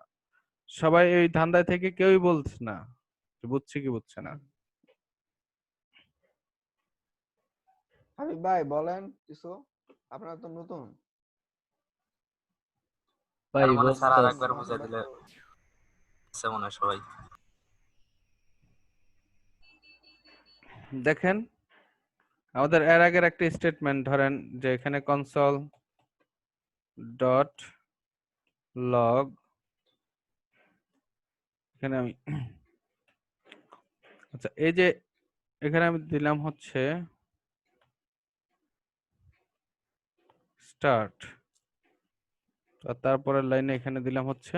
সবাই এই ধান্দায় থেকে কেউই বলছে না যে বুঝছে কি বুঝছে না। হাবিব ভাই বলেন কিছু, আপনারা তো নতুন। ভাই তার মানে স্যার বলতে আরেকবার বুঝাই দিলে বুঝছে মনে হয় সবাই। দেখেন, আমাদের এর আগের একটা স্টেটমেন্ট ধরেন যে এখানে কনসোল ডট লগ, এখানে আমি আচ্ছা এই যে এখানে আমি দিলাম হচ্ছে স্টার্ট, আর তারপরের লাইনে এখানে দিলাম হচ্ছে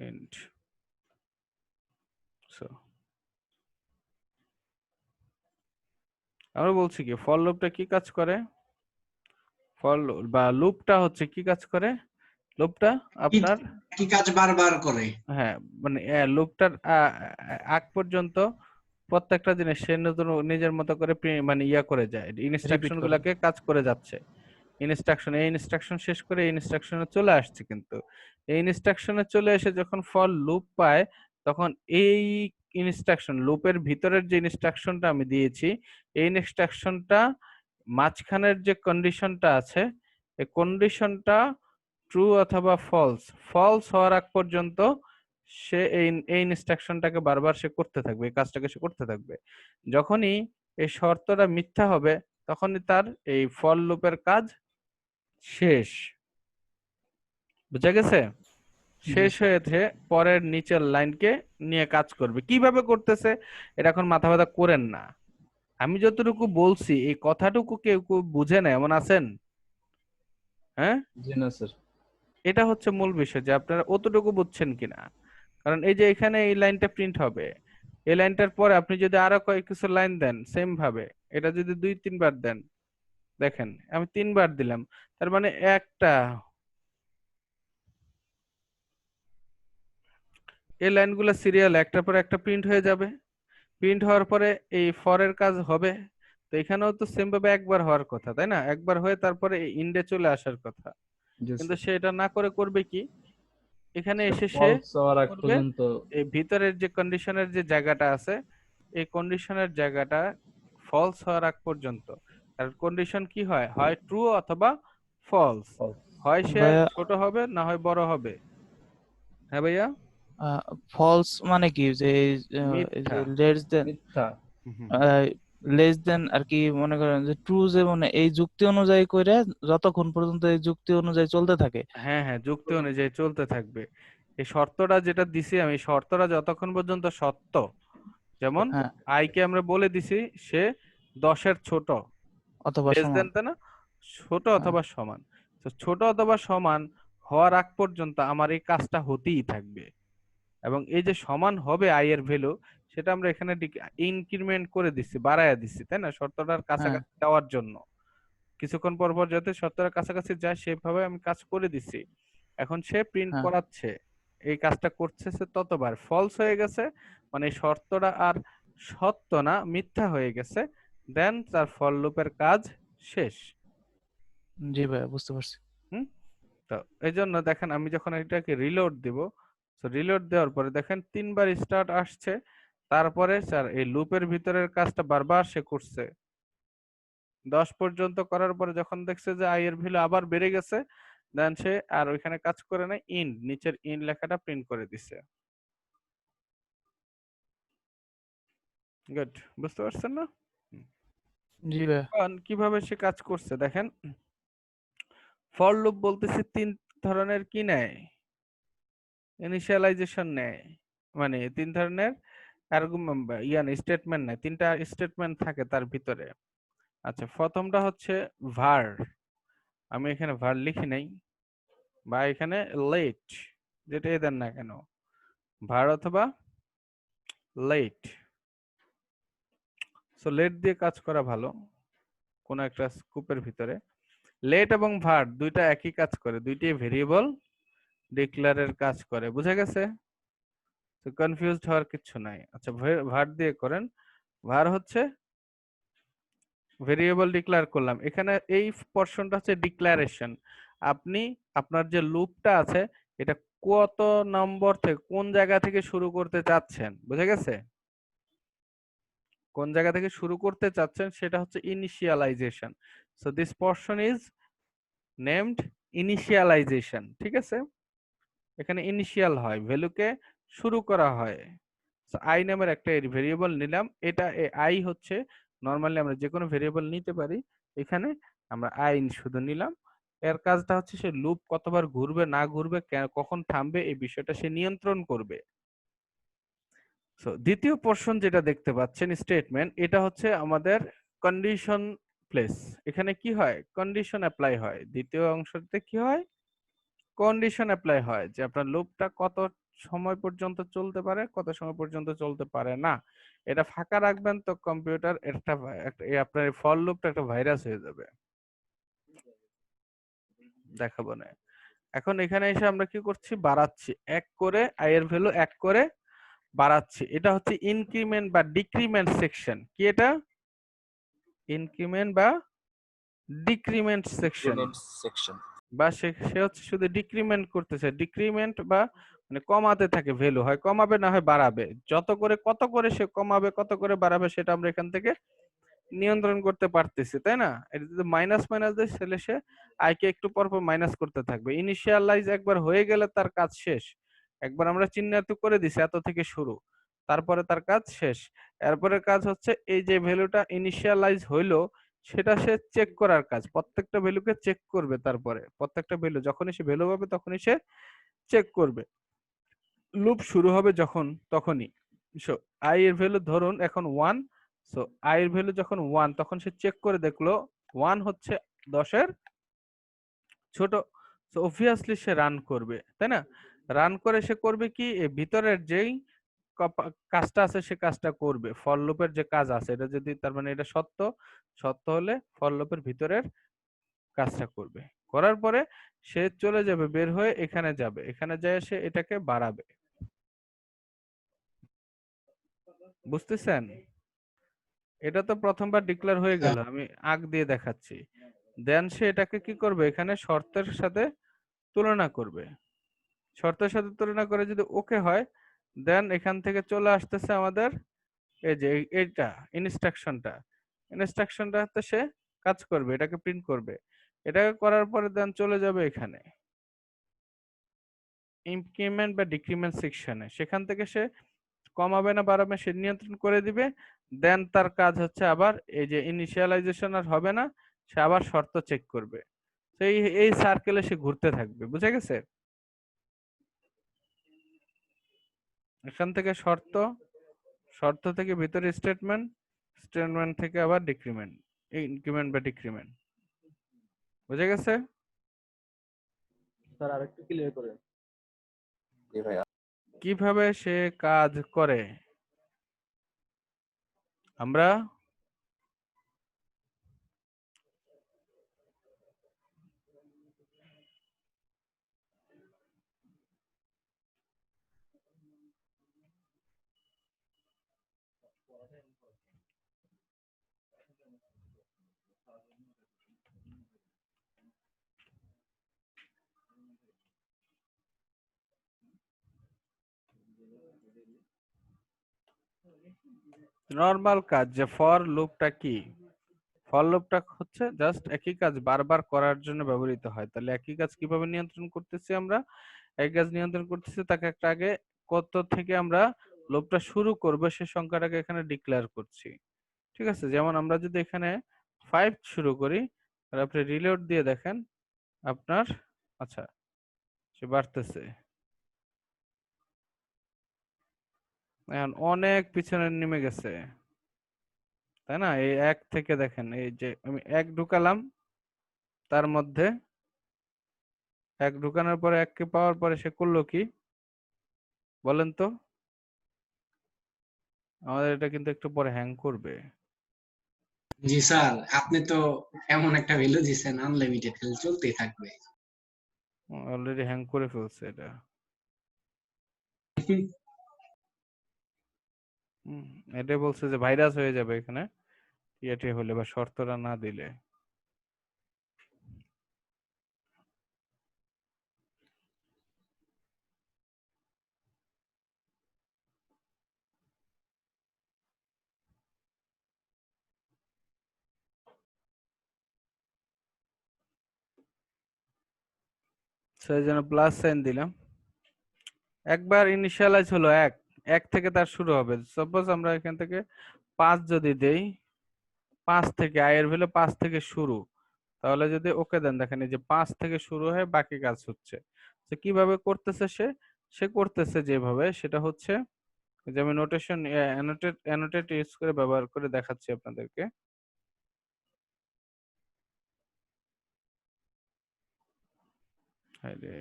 এন্ড। সো আমরা বলছি কি ফর লুপটা কি কাজ করে, ফর বা লুপটা হচ্ছে কি কাজ করে, লুপটা আপনার কি কাজ বারবার করে? হ্যাঁ মানে লুপটার আগ পর্যন্ত প্রত্যেকটা জিনিস সে নতুন নিজের মতো করে মানে ইয়া করে যায়, ইনস্ট্রাকশন রিপিট করে। গুলাকে কাজ করে যাচ্ছে। এই ইনস্ট্রাকশন শেষ করে এই ইনস্ট্রাকশনে চলে আসছে, কিন্তু এই ইনস্ট্রাকশনে চলে এসে যখন ফর লুপ পায়, তখন এই ইনস্ট্রাকশন লুপের ভিতরের যে ইনস্ট্রাকশনটা আমি দিয়েছি, এই ইনস্ট্রাকশনটা মাঝখানের যে কন্ডিশনটা আছে, এই কন্ডিশনটা ট্রু অথবা ফলস, ফলস হওয়ার আগ পর্যন্ত সে এই ইনস্ট্রাকশনটাকে বারবার সে করতে থাকবে, এই কাজটাকে সে করতে থাকবে। যখনই এই শর্তটা মিথ্যা হবে, তখনই তার এই ফর লুপের কাজ শেষ। বুঝা গেছে? শেষ হয়েছে, পরের নিচের লাইনকে নিয়ে কাজ করবে। কিভাবে করতেছে এটা এখন মাথা ব্যথা করেন না, আমি যতটুকু বলছি এই কথাটুকু কেউ কেউ বুঝে না এমন আছেন? হ্যাঁ, জি না স্যার। এটা হচ্ছে মূল বিষয় যে আপনারা অতটুকু বুঝছেন কিনা। কারণ এই যে এখানে এই লাইনটা প্রিন্ট হবে, এই লাইনটার পরে আপনি যদি আরো কয়েক কিছু লাইন দেন সেম ভাবে, এটা যদি 2-3 বার দেন, দেখেন আমি 3 বার দিলাম, তার মানে একটা এই লাইনগুলো সিরিয়াল একটার পর একটা প্রিন্ট হয়ে যাবে। প্রিন্ট হওয়ার পরে এই ফরের কাজ হবে। তো এখানেও তো সেম ভাবে একবার হওয়ার কথা, তাই না? একবার হয়ে তারপরে এই ইন্ডে চলে আসার কথা, জি কিন্তু স্যার। সে এটা না করে করবে কি, এখানে এসে সে ফলস হওয়ার আগ করবে পর্যন্ত। এই ভিতরের যে কন্ডিশনের যে জায়গাটা আছে, এই কন্ডিশনের জায়গাটা ফলস হওয়ার আগ পর্যন্ত। আর কন্ডিশন কি হয়, হয় ট্রু অথবা ফলস, false। হয় সে ভাইয়া ছোট হবে না হয় বড় হবে। হ্যাঁ ভাইয়া, ফলস মানে কি যে মিথ্যা। মিথ্যা। হুম। লেস দেন আর কি, মনে করেন যে ট্রু, যে মানে এই যুক্তি অনুযায়ী করে যতক্ষণ পর্যন্ত এই যুক্তি অনুযায়ী চলতে থাকে। হ্যাঁ হ্যাঁ, যুক্তি অনুযায়ী চলতে থাকবে। এই শর্তটা যেটা দিছি আমি, শর্তটা যতক্ষণ পর্যন্ত সত্য, যেমন হ্যাঁ, আই কে আমরা বলে দিছি সে 10-এর ছোট, অথবা লেস সমান। দেন, তাই না? ছোট হ্যাঁ, অথবা সমান। তো ছোট অথবা সমান হওয়ার আগ পর্যন্ত আমার এই কাজটা হতেই থাকবে। এবং এই যে সমান হবে আই এর ভ্যালু, সেটা আমরা এখানে ইনক্রিমেন্ট করে দিচ্ছি, বাড়ায়া দিচ্ছি, তাই না? শর্তটার হ্যাঁ, কাছাকাছি যাওয়ার জন্য কিছুক্ষণ পর পর যাতে শর্তটার কাছাকাছি যায় সেভাবে আমি কাজ করে দিচ্ছি। এখন সে প্রিন্ট হ্যাঁ। করাচ্ছে, এই কাজটা করছে সে ততবার ফলস হয়ে গেছে, মানে এই শর্তটা আর সত্য না, মিথ্যা হয়ে গেছে, দেন তার ফর লুপের কাজ শেষ। জি ভাইয়া, বুঝতে পারছি। হুম। তো এই জন্য দেখেন আমি যখন এটাকে রিলোড দিব, তো রিলোড দেওয়ার পরে দেখেন 3 বার স্টার্ট আসছে, তারপরে স্যার এই লুপের ভিতরের কাজটা বারবার সে করছে। 10 পর্যন্ত করার পরে যখন দেখছে যে আই এর ভ্যালু আবার বেড়ে গেছে, দেন সে আর ওইখানে কাজ করে নাই, ইন্ড নিচের ইন্ড লেখাটা প্রিন্ট করে দিছে। গুড, বুঝতে পারছেন না? হুম। জি ভাইয়া। এখন কিভাবে সে কাজ করছে দেখেন, ফর লুপ বলতেছে 3 ধরনের কি নেয়, ইনিশিয়ালাইজেশন নেয়, মানে 3 ধরনের স্টেটমেন্ট নেয়, 3টা স্টেটমেন্ট থাকে তার ভিতরে। আচ্ছা, প্রথমটা হচ্ছে ভার, আমি এখানে ভার লিখি নাই, বা এখানে লেট, যেটাই দেন না কেন, ভার অথবা লেট। সো লেট দিয়ে কাজ করা ভালো কোন একটা স্কোপের ভিতরে। লেট এবং ভার দুইটা একই কাজ করে, দুইটাই ভেরিয়েবল ডিক্লারের কাজ করে, বুঝা গেছে? তো কনফিউজড হওয়ার কিছু নাই। আচ্ছা, ভার দিয়ে করেন। ভার হচ্ছে ভেরিয়েবল ডিক্লেয়ার করলাম, এখানে এই পোরশনটা হচ্ছে ডিক্লারেশন। আপনি আপনার যে লুপটা আছে এটা কত নম্বর থেকে কোন জায়গা থেকে শুরু করতে চাচ্ছেন, বুঝা গেছে? কোন জায়গা থেকে শুরু করতে চাচ্ছেন সেটা হচ্ছে initialization. So this portion is named initialization, ঠিক আছে? এখানে ইনিশিয়াল হয়, ভ্যালুকে শুরু করা হয়। আই নামের একটা ভেরিয়েবল নিলাম, এটা আই হচ্ছে, নরমালি আমরা যে কোনো ভেরিয়েবল নিতে পারি, এখানে আমরা আই শুধু নিলাম। এর কাজটা হচ্ছে সে লুপ কতবার ঘুরবে না ঘুরবে, কখন থামবে, এই বিষয়টা সে নিয়ন্ত্রণ করবে। সো দ্বিতীয় পোরশন যেটা দেখতে পাচ্ছেন স্টেটমেন্ট, এটা হচ্ছে আমাদের কন্ডিশন প্লেস। এখানে কি হয়, কন্ডিশন অ্যাপ্লাই হয়। দ্বিতীয় অংশতে কি হয়, কন্ডিশন অ্যাপ্লাই হয়, যে আপনার লুপটা কত সময় পর্যন্ত চলতে পারে, কত সময় পর্যন্ত চলতে পারে না। এটা ফাঁকা রাখবেন তো কম্পিউটার আপনার ফর লুপটা একটা ভাইরাস হয়ে যাবে, দেখাবো না। এখন এখানে এসে আমরা কি করছি, বাড়াচ্ছি, এক করে আই এর ভ্যালু 1 করে বাড়াচ্ছি। এটা হচ্ছে ইনক্রিমেন্ট বা ডিক্রিমেন্ট সেকশন। কি এটা, ইনক্রিমেন্ট বা ডিক্রিমেন্ট সেকশন। সেকশন। বা সে সে হচ্ছে শুধু ডিক্রিমেন্ট করতেছে, ডিক্রিমেন্ট বা মানে কমাতে থাকে ভ্যালু, হয় কমাবে না হয় বাড়াবে। যত করে কত করে সে কমাবে কত করে বাড়াবে সেটা আমরা এখান থেকে নিয়ন্ত্রণ করতে পারতেছি, তাই না? এটা যদি মাইনাস মাইনাস দেয় তাহলে সে আই কে একটু পর পর মাইনাস করতে থাকবে। ইনিশিয়ালাইজ একবার হয়ে গেলে তার কাজ শেষ। একবার আমরা চিহ্নিত করে দিছি এত থেকে শুরু, তারপরে তার কাজ শেষ। এরপরের কাজ হচ্ছে এই যে ভ্যালুটা ইনিশিয়ালাইজ হইলো সেটা সে চেক করার কাজ, প্রত্যেকটা ভ্যালুকে চেক করবে, তারপরে প্রত্যেকটা ভ্যালু যখনই সে ভ্যালু পাবে তখনই সে চেক করবে। লুপ শুরু হবে যখন তখনই। সো আই এর ভ্যালু ধরুন এখন 1, সো i এর ভ্যালু যখন 1 তখন সে চেক করে দেখলো 1 হচ্ছে 10-এর ছোট। সো অবভিয়াসলি সে রান করবে, তাই না? রান করে সে করবে কি, এই ভিতরের যেই কাজটা আছে সে কাজটা করবে। ফর লুপের যে কাজ আছে এটা যদি, তার মানে এটা সত্য, সত্য হলে ফর লুপের ভিতরের কাজটা করবে। করার পরে সে চলে যাবে, বের হয়ে এখানে যাবে, এখানে যায় সে এটাকে বাড়াবে। বুঝতেছেন? এটা তো প্রথমবার ডিক্লেয়ার হয়ে গেল, আমি আগ দিয়ে দেখাচ্ছি। দেন সে এটাকে কি করবে, এখানে শর্তের সাথে তুলনা করবে। শর্তের সাথে তুলনা করে যদি ওকে হয়, দেন এখান থেকে চলে আসতেছে আমাদের এই যে এইটা ইনস্ট্রাকশনটাতে সে কাজ করবে, এটাকে প্রিন্ট করবে। এটাকে করার পরে দেন চলে যাবে এখানে ইনক্রিমেন্ট বা ডিক্রিমেন্ট সেকশনে, সেখান থেকে সে কমাবে না বাড়াবে সে নিয়ন্ত্রণ করে দিবে। দেন তার কাজ হচ্ছে আবার এই যে ইনিশিয়ালাইজেশন আর হবে না, সে আবার শর্ত চেক করবে। সেই এই সার্কেলে সে ঘুরতে থাকবে। বুঝা গেছে? এখান থেকে শর্ত, শর্ত থেকে ভিতরে স্টেটমেন্ট, স্টেটমেন্ট থেকে আবার ডিক্রিমেন্ট, ইনক্রিমেন্ট বা ডিক্রিমেন্ট। বুঝা গেছে? স্যার আরেকটু ক্লিয়ার করেন। জি ভাই। কিভাবে সে কাজ করে আমরা নর্মাল কাজ, যে ফর লুপটা কি, ফর লুপটা হচ্ছে জাস্ট একই কাজ বারবার করার জন্য ব্যবহৃত হয়। তাহলে একই কাজ কিভাবে নিয়ন্ত্রণ করতেছি আমরা, একই কাজ নিয়ন্ত্রণ করতেছি, তাকে একটা আগে কত থেকে আমরা লুপটা শুরু করব সে সংখ্যাটাকে এখানে ডিক্লেয়ার করছি। ঠিক আছে? যেমন আমরা যদি এখানে 5 শুরু করি আর আপনি রিলোড দিয়ে দেখেন আপনার, আচ্ছা সে বাড়তেছে, এখন অনেক পিছনে নেমে গেছে, তাই না? এই 1 থেকে দেখেন, এই যে আমি 1 ঢুকালাম, তার মধ্যে 1 ঢুকানোর পরে 1 কে পাওয়ার পরে সে করলো কি বলেন তো? আমাদের এটা কিন্তু একটু পরে হ্যাং করবে। জি স্যার, আপনি তো এমন একটা ভ্যালু দিচ্ছেন আনলিমিটেড, খালি চলতেই থাকবে। অলরেডি হ্যাং করে ফেলছে এটা। হুম, এটা বলছে যে ভাইরাস হয়ে যাবে এখানে ইয়েটি হলে বা শর্তটা না দিলে। সেই জন্য প্লাস সাইন দিলাম। একবার ইনিশিয়ালাইজ হলো 1, 1 থেকে তার শুরু হবে। সাপোজ আমরা এখান থেকে 5 যদি দেই, 5 থেকে i এর ভ্যালু 5 থেকে শুরু, তাহলে যদি ওকে দেন দেখেন এই যে 5 থেকে শুরু হয়ে বাকি কাজ হচ্ছে। তো কিভাবে করতেছে সে, সে করতেছে যেভাবে সেটা হচ্ছে যে আমি নোটেশন অ্যানোটেট ইউজ করে ব্যবহার করে দেখাচ্ছি আপনাদেরকে। আরে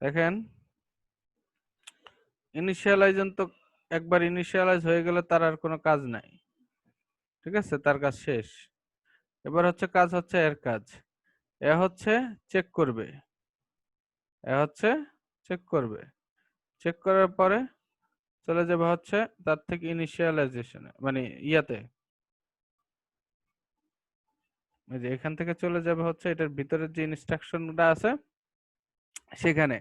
দেখেন ইনিশিয়ালাইজেশন তো একবার ইনিশিয়ালাইজ হয়ে গেলে তার আর কোনো কাজ নাই। ঠিক আছে? তার কাজ শেষ। এবার হচ্ছে কাজ হচ্ছে এর কাজ, এ হচ্ছে চেক করবে, এ হচ্ছে চেক করবে, চেক করার পরে চলে যাবে হচ্ছে তার থেকে ইনিশিয়ালাইজেশনে, মানে ইয়াতে, এই যে এখান থেকে চলে যাবে হচ্ছে এটার ভিতরের যে ইনস্ট্রাকশনটা আছে সেখানে।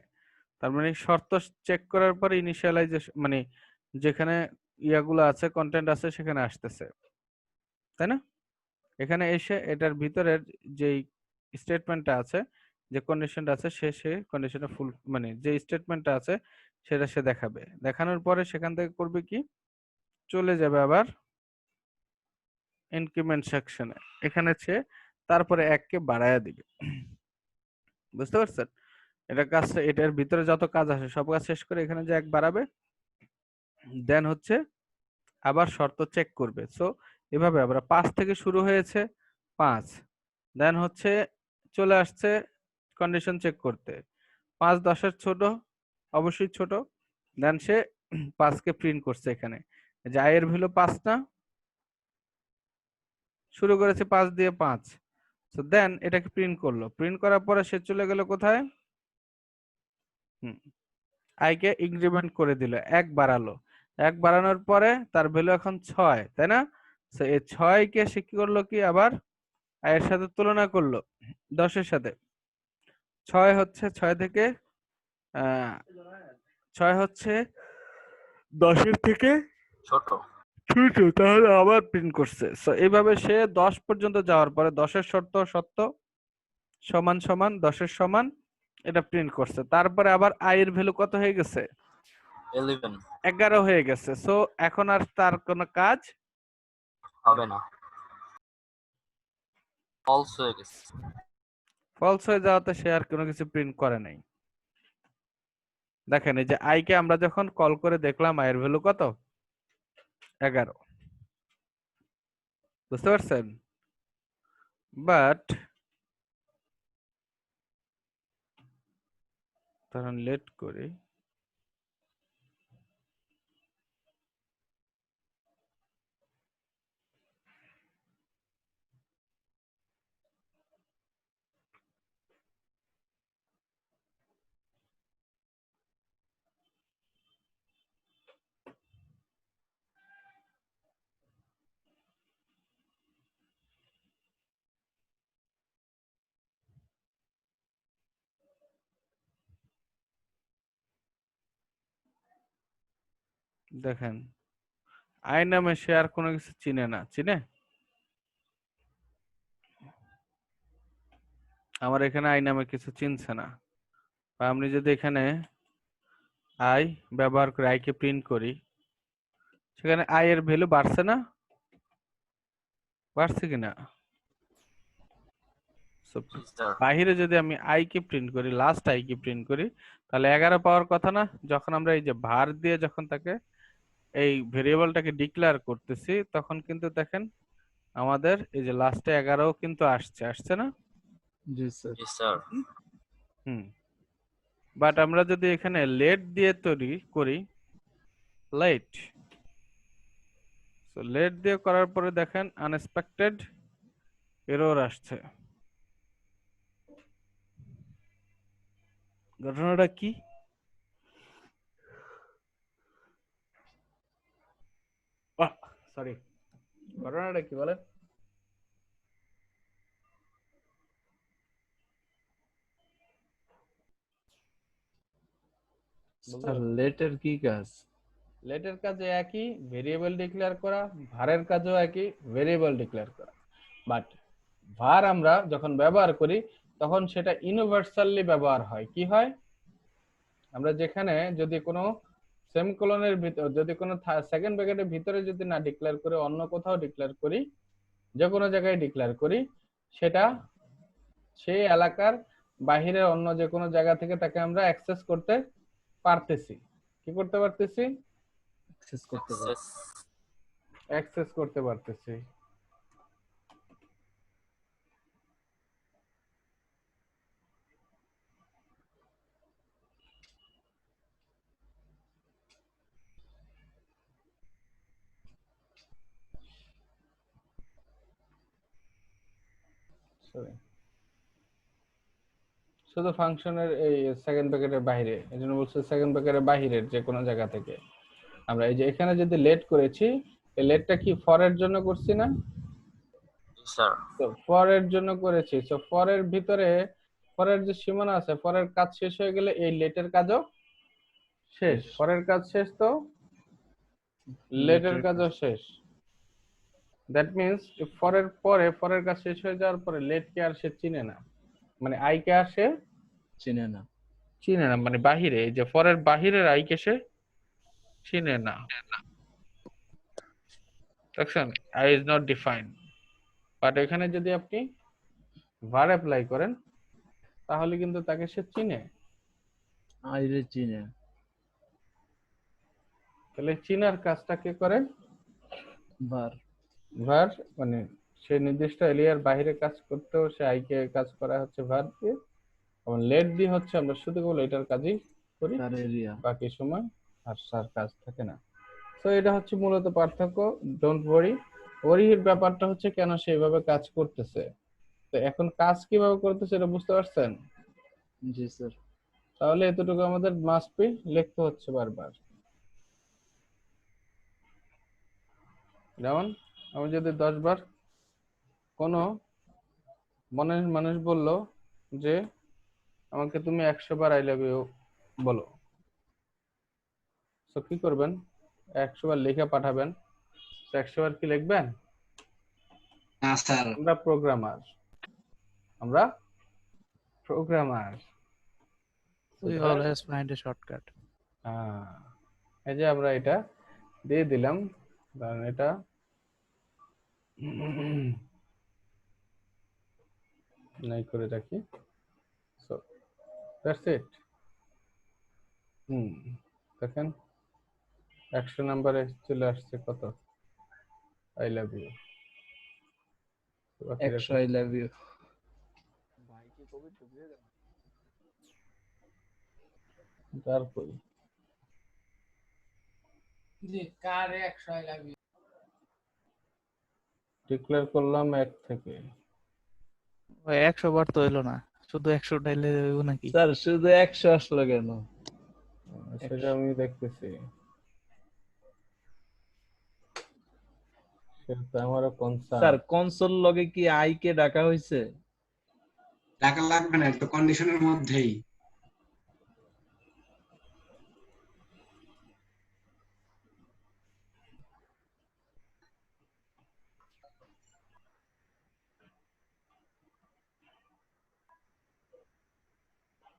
তার মানে শর্ত চেক করার পরে ইনিশিয়ালাইজেশন মানে যেখানে ইয়াগুলো আছে কন্টেন্ট আছে সেখানে আসতেছে, তাই না? এখানে এসে এটার ভিতরের যেই স্টেটমেন্টটা আছে, যে কন্ডিশনটা আছে সে কন্ডিশনটা ফুল, মানে যে স্টেটমেন্টটা আছে সেটা সে দেখাবে। দেখানোর পরে সেখান থেকে করবে কি, চলে যাবে আবার ইনক্রিমেন্ট সেকশনে, এখানে সে তারপরে 1 কে বাড়ায়া দিবে। বুঝতে পারছেন? এটা কাজ, এটার ভিতরে যত কাজ আছে সব কাজ শেষ করে এখানে যে এক বাড়াবে, দেন হচ্ছে আবার শর্ত চেক করবে। সো এভাবে আমরা 5 থেকে শুরু হয়েছে 5, দেন হচ্ছে চলে আসছে কন্ডিশন চেক করতে, 5 10-এর ছোট, অবশ্যই ছোট, দেন সে 5কে প্রিন্ট করছে এখানে, যে আই এর ভ্যালু 5 না, শুরু করেছে 5 দিয়ে 5, সো দেন এটাকে প্রিন্ট করলো, প্রিন্ট করার পরে সে চলে গেল কোথায়, আই কে ইনক্রিমেন্ট করে দিল, 1 বাড়ালো, 1 বাড়ানোর পরে তার ভ্যালু এখন 6, তাই না? সো এই 6 কে সে কি করলো, কি আবার আই এর সাথে তুলনা করলো 10 এর সাথে, 6 হচ্ছে 6 থেকে 6 হচ্ছে 10 এর থেকে ছোট। ছোট, তাহলে আবার প্রিন্ট করছে। সো এইভাবে সে 10 পর্যন্ত যাওয়ার পরে 10 এর শর্ত সত্য সমান সমান 10 এর সমান, এটা প্রিন্ট করছে। তারপরে আবার আই এর ভ্যালু কত হয়ে গেছে, 11 11 হয়ে গেছে। সো এখন আর তার কোনো কাজ হবে না, ফলস হয়ে গেছে। ফলস হয়ে যাওয়াতে সে আর কোনো কিছু প্রিন্ট করে নাই। দেখেন এই যে আই কে আমরা যখন কল করে দেখলাম আই এর ভ্যালু কত, 11, বুঝতে পারছেন? বাট তখন লেট করি, দেখেন আই নামে সে আর কোনো কিছু চিনে না, চিনে? আমার এখানে আই নামে কিছু চিনছে না। বা আমি যদি এখানে আই ব্যবহার করে আই কে প্রিন্ট করি, সেখানে আই এর ভ্যালু বাড়ছে না, বাড়ছে কিনা? So, জি স্যার। বাহিরে যদি আমি আই কে প্রিন্ট করি, লাস্ট আই কে প্রিন্ট করি, তাহলে 11 পাওয়ার কথা না? যখন আমরা এই যে var দিয়ে যখন তাকে এই ভেরিয়েবলটাকে ডিক্লেয়ার করতেছি, তখন কিন্তু দেখেন আমাদের এই যে লাস্টে 11 কিন্তু আসছে, আসছে না? জি স্যার। G sir. বাট আমরা যদি এখানে লেট দিয়ে তৈরি করি, লেট, সো লেট দিয়ে করার পরে দেখেন আনএক্সপেক্টেড এরর আসছে। ঘটনাটা কি? সরি, ঘটনাটা কি বলেন? স্যার লেটের কি কাজ? লেটের কাজে একই, ভেরিয়েবল ডিক্লেয়ার করা, ভারের কাজও একই, ভেরিয়েবল ডিক্লেয়ার করা। বাট var আমরা যখন ব্যবহার করি তখন সেটা ইউনিভার্সালি ব্যবহার হয়। কি হয়, আমরা যেখানে যদি কোনো সেমিকোলনের ভিতর, যদি কোনো সেকেন্ড ব্র্যাকেটের ভিতরে যদি না ডিক্লেয়ার করে অন্য কোথাও ডিক্লেয়ার করি, যে কোনো জায়গায় ডিক্লেয়ার করি, সেটা সেই এলাকার বাহিরের অন্য যে কোনো জায়গা থেকে তাকে আমরা অ্যাক্সেস করতে পারতেছি। কি করতে পারতেছি? অ্যাক্সেস করতে পারে। অ্যাক্সেস করতে পারতেছি। সরি, শুধু ফাংশনের এই সেকেন্ড ব্র্যাকেটের বাইরে, এজন্য বলছে সেকেন্ড ব্র্যাকেটের বাইরের যে কোনো জায়গা থেকে আমরা এই যে এখানে যদি লেট করেছি, এই লেটটা কি ফর এর জন্য করছি না? জি স্যার। তো ফর এর জন্য করেছি। তো ফর এর ভিতরে ফরের যে সীমানা আছে, ফরের কাজ শেষ হয়ে গেলে এই লেটের কাজও শেষ। ফরের কাজ শেষ তো লেটের কাজও শেষ। দ্যাট মিন্স ফরের পরে, ফরের কাজ শেষ হয়ে যাওয়ার পরে লেট কে আর সে চিনে না, মানে আই কে আর সে চিনে না। চিনে না, মানে বাহিরে, এই যে ফরের বাহিরের আই কে সে চিনে না। দেখছেন, I is not defined. But এখানে যদি আপনি var অ্যাপ্লাই করেন তাহলে কিন্তু তাকে সে চিনে। আইরে চিনে। তাহলে চিনার কাজটা কে করে? বার। ভার, মানে সে নির্দিষ্ট এরিয়ার বাইরে কাজ করতেও সে আইকে কাজ করা হচ্ছে ভার দিয়ে, এবং লেট দিয়ে হচ্ছে আমরা শুধু কেবল এটার কাজই করি, তার এরিয়া। বাকি সময় আর সার কাজ থাকে না। তো এটা হচ্ছে মূলত পার্থক্য। Don't worry. ওরির ব্যাপারটা হচ্ছে কেন সেইভাবে কাজ করতেছে। তো এখন কাজ কিভাবে করতেছে এটা বুঝতে পারছেন? জি স্যার। তাহলে এতটুকু আমাদের মাস্ট বি লিখতে হচ্ছে বারবার। যেমন আমি যদি 10 বার কোনো মনের মানুষ বলল যে আমাকে তুমি 100 বার আই লাভ ইউ বলো, তো কি করবেন? 100 বার লিখে পাঠাবেন। 100 বার কি লিখবেন? না স্যার, আমরা প্রোগ্রামার, আমরা programmer. We always find a shortcut. এই যে আমরা এটা দিয়ে দিলাম, কারণ এটা নাই করে রাখি। So that's it. দেখেন 100 নম্বরে চলে আসছে কত? I love you. 100 I love you. তারপর ডিক্লেয়ার করলাম 1 থেকে। ওই 100 বার তো হইলো না, শুধু 100 ডাইলে হইব নাকি? স্যার শুধু 100 আসলো কেন? সেটা আমি দেখতেছি, সেটা তো আমারও কনসার্ন। স্যার কনসোল লগে কি আই কে ডাকা হইছে? টাকা লাগবে না, একটু কন্ডিশনের মধ্যেই।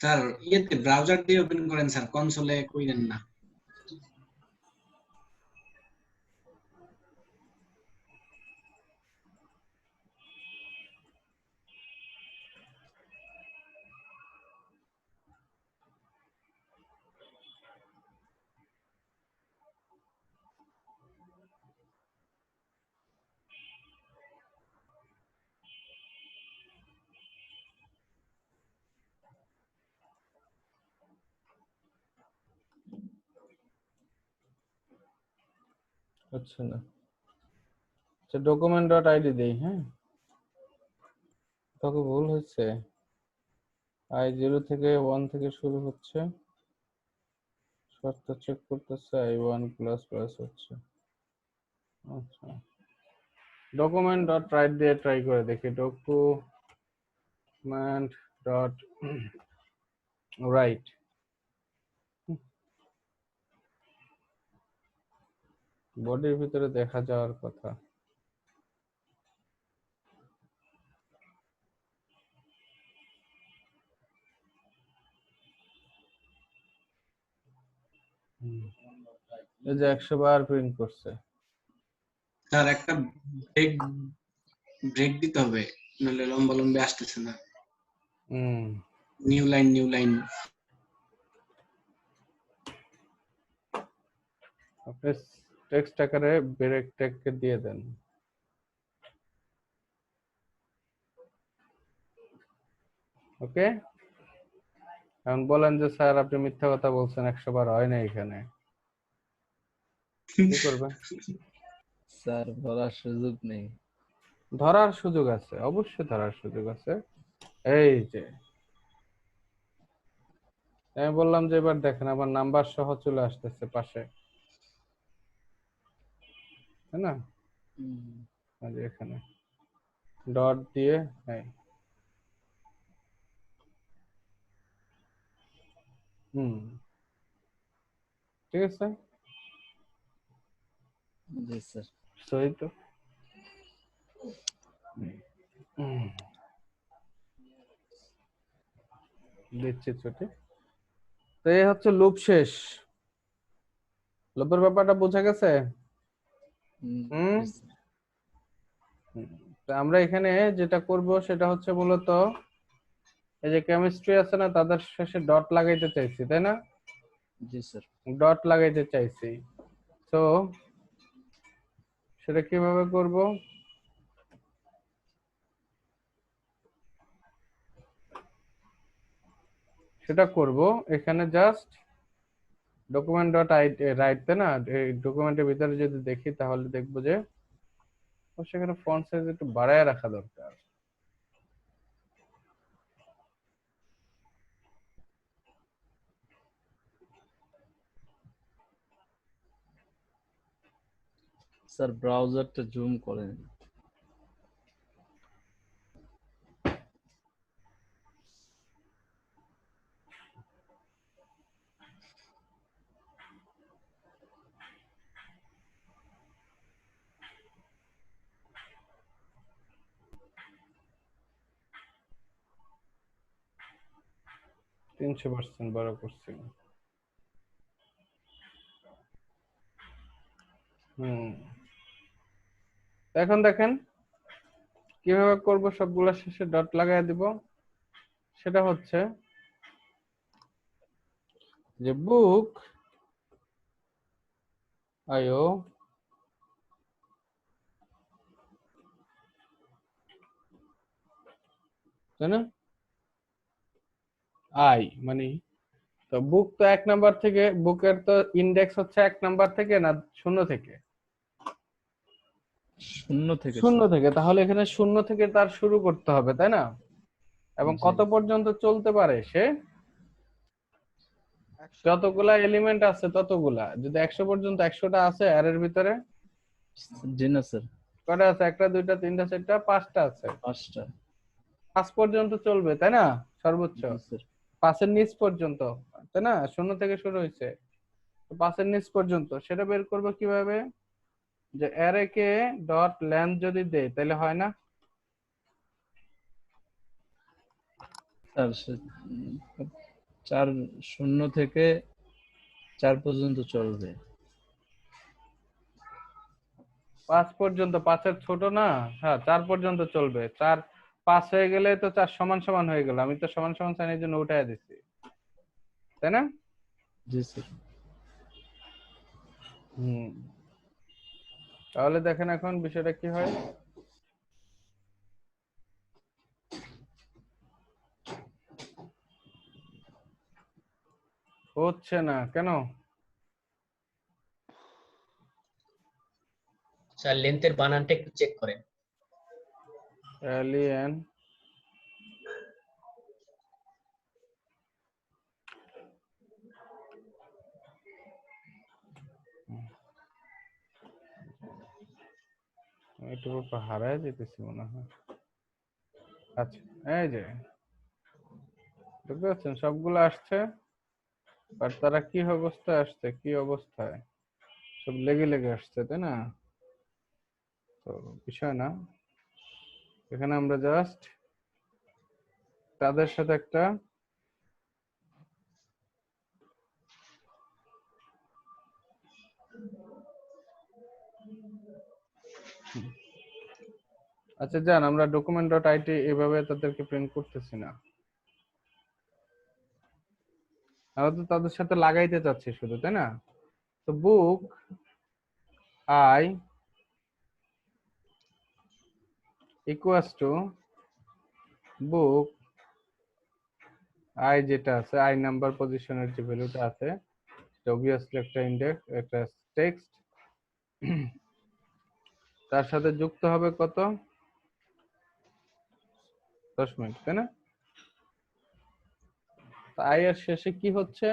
স্যার ইয়েতে ব্রাউজার দিয়ে ওপেন করেন স্যার, কনসোলে কইরেন না। হচ্ছে না। আচ্ছা ডকুমেন্ট ডট আইডি দেই। হ্যাঁ, তোকে ভুল হচ্ছে। আই 0 থেকে 1 থেকে শুরু হচ্ছে, শর্ত চেক করতেছে আই 1 প্লাস প্লাস হচ্ছে। আচ্ছা ডকুমেন্ট ডট রাইট দিয়ে ট্রাই করে দেখি। ডকুমেন্ট ডট রাইট, বডির ভিতরে দেখা যাওয়ার কথা। এই যে 100 বার প্রিন্ট করছে। স্যার একটা ব্রেক ব্রেক দিতে হবে, নাহলে লম্বা লম্বা আসতেছে না। New line new line. আপনি টেক্সট আকারে ব্রেক ট্যাগকে দিয়ে দেন। ওকে, এখন বলেন যে স্যার আপনি মিথ্যা কথা বলছেন, 100 বার হয় না এখানে, কি করবেন? স্যার বলার সুযোগ নেই। ধরার সুযোগ আছে, অবশ্যই ধরার সুযোগ আছে। এই যে আমি বললাম যে এবার দেখেন আমার নাম্বার সহ চলে আসতেছে পাশে, তাই না? এই যে এখানে ডট দিয়ে, হ্যাঁ ঠিক আছে। জি স্যার। সই তো দিচ্ছি ছুটি। তো এই হচ্ছে লুপ শেষ। লুপের ব্যাপারটা বোঝা গেছে? হুম। তো আমরা এখানে যেটা করব সেটা হচ্ছে মূলত এই যে কেমিস্ট্রি আছে না, তাদের শেষে ডট লাগাইতে চাইছি, তাই না? জি স্যার। ডট লাগাইতে চাইছি। তো সেটা কিভাবে করব? সেটা করব এখানে জাস্ট ডকুমেন্ট ডট রাইট, তাই না? এই ডকুমেন্টের ভিতরে যদি দেখি তাহলে দেখবো যে সেখানে ফন্ট সাইজ একটু বাড়ায় রাখা দরকার। স্যার ব্রাউজারটা জুম করেন। তিনশো % বড় করছি। এখন দেখেন কিভাবে করব, সবগুলো শেষে ডট লাগাই দিব। সেটা হচ্ছে যে বুক আইও তাই না, আই মানে, তো বুক তো 1 নাম্বার থেকে, বুকের তো ইন্ডেক্স হচ্ছে 1 নাম্বার থেকে না 0 থেকে? শূন্য থেকে 0 স্যার। থেকে। তাহলে এখানে 0 থেকে তার শুরু করতে হবে, তাই না? এবং জি। কত পর্যন্ত চলতে পারে সে? 100 যতগুলা এলিমেন্ট আছে ততগুলা। যদি 100 পর্যন্ত, 100টা আছে অ্যারের ভিতরে? জি না স্যার, কয়টা আছে? 1টা 2টা 3টা 4টা 5টা আছে। 5টা। 5 পর্যন্ত চলবে, তাই না? সর্বোচ্চ জি স্যার। 5 এর নিচ পর্যন্ত, তাই না? 0 থেকে শুরু হয়েছে, 5 এর নিচ পর্যন্ত। সেটা বের করবো কিভাবে? যে অ্যারে কে ডট লেন্থ যদি দেই তাহলে হয় না? স্যার 4 0 থেকে 4 পর্যন্ত চলবে। 5 পর্যন্ত, 5 এর ছোট না? হ্যাঁ, 4 পর্যন্ত চলবে। 4 5 হয়ে গেলে তো 4 সমান সমান হয়ে গেল। আমি তো সমান সমান সাইনের জন্য উঠায় দিচ্ছি, তাই না? জি স্যার। তাহলে দেখেন এখন বিষয়টা কি হয়। হচ্ছে না কেন? স্যার লেন্থের বানানটা একটু চেক করেন। এলিয়েন একটু হারায় যেতেছি মনে হয়। আচ্ছা, এই যে দেখতে পাচ্ছেন সবগুলো আসছে, আর তারা কি অবস্থায় আসছে, কি অবস্থায় সব লেগে লেগে আসছে, তাই না? তো বিষয় না, এখানে আমরা জাস্ট তাদের সাথে একটা আচ্ছা যান, আমরা ডকুমেন্ট ডট আইটি এভাবে তাদেরকে প্রিন্ট করতেছি না, আমরা তো তাদের সাথে লাগাইতে চাচ্ছি শুধু, তাই না? তো book I equals to book I, যেটা আছে আই নাম্বার পজিশনের যে ভ্যালুটা আছে সেটা অবভিয়াসলি একটা ইন্ডেক্স, একটা টেক্সট, তার সাথে যুক্ত হবে কত? 10 মিনিট, তাই না? আই এর শেষে কি হচ্ছে?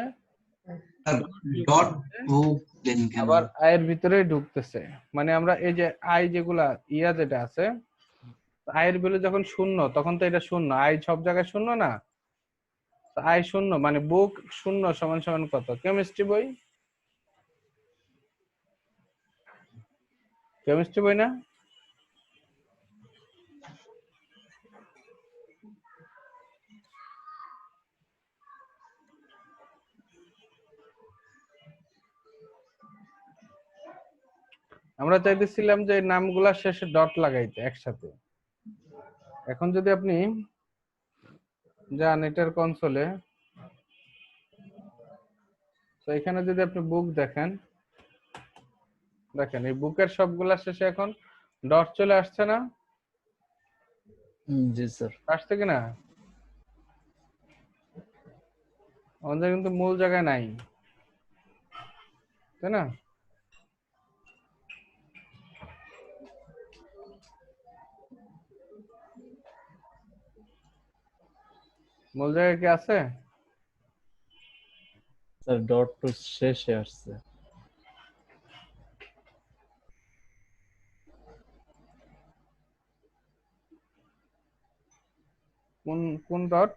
ডট বুক দেন কেন? আবার আই এর ভিতরে ঢুকতেছে, মানে আমরা এই যে আই যেগুলা ইয়া যেটা আছে, আই এর ভ্যালু যখন 0 তখন তো এটা 0, আই সব জায়গায় 0 না? আই 0 মানে বুক 0 সমান সমান কত? কেমিস্ট্রি বই, কেমিস্ট্রি বই না? আমরা চাইতেছিলাম যে নামগুলা শেষে ডট লাগাইতে একসাথে। এখন যদি আপনি যান এটার কনসোলে। তো এখানে যদি আপনি বুক দেখেন, দেখেন এই বুকের সবগুলা শেষে এখন ডট চলে আসছে না? জি স্যার। আসছে কিনা? আমাদের কিন্তু মূল জায়গায় নাই, তাই না? মূল জায়গায় কি আছে? স্যার ডট তো শেষে আসছে। কোন কোন ডট?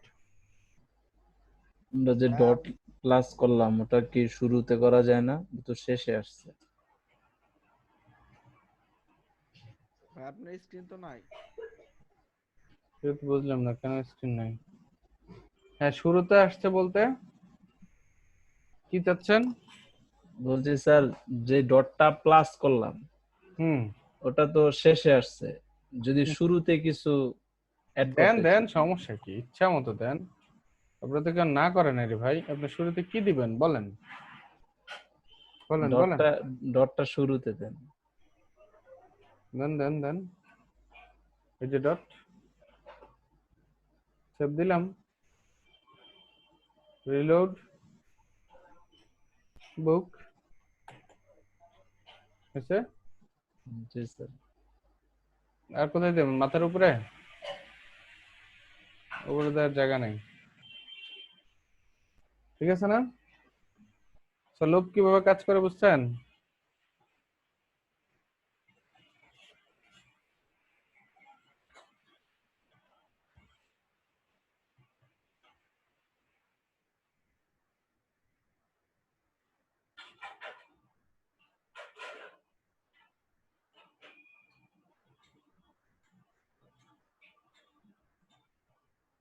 আমরা যে ডট ক্লাস করলাম ওটা কি শুরুতে করা যায় না? তো শেষে আসছে। ভাই আপনার স্ক্রিন তো নাই। বুঝলাম না কেন স্ক্রিন নাই। হ্যাঁ শুরুতে আসছে বলতে কি চাচ্ছেন? বলছি স্যার যে ডটটা প্লাস করলাম ওটা তো শেষে আসছে, যদি শুরুতে কিছু অ্যাড দেন করতে দেন, সমস্যা কি? ইচ্ছা মতো দেন। আপনারা তো কেউ না করেন রে ভাই। আপনি শুরুতে কি দিবেন বলেন, বলেন বলেন। ডটটা শুরুতে দেন। দেন দেন দেন, এই যে ডট সেভ দিলাম। রিলোড বুক হয়েছে। জি স্যার। আর কোথায় দেবেন? মাথার উপরে? উপরে দেওয়ার জায়গা নেই, ঠিক আছে না? তো লুপ কিভাবে কাজ করে বুঝছেন?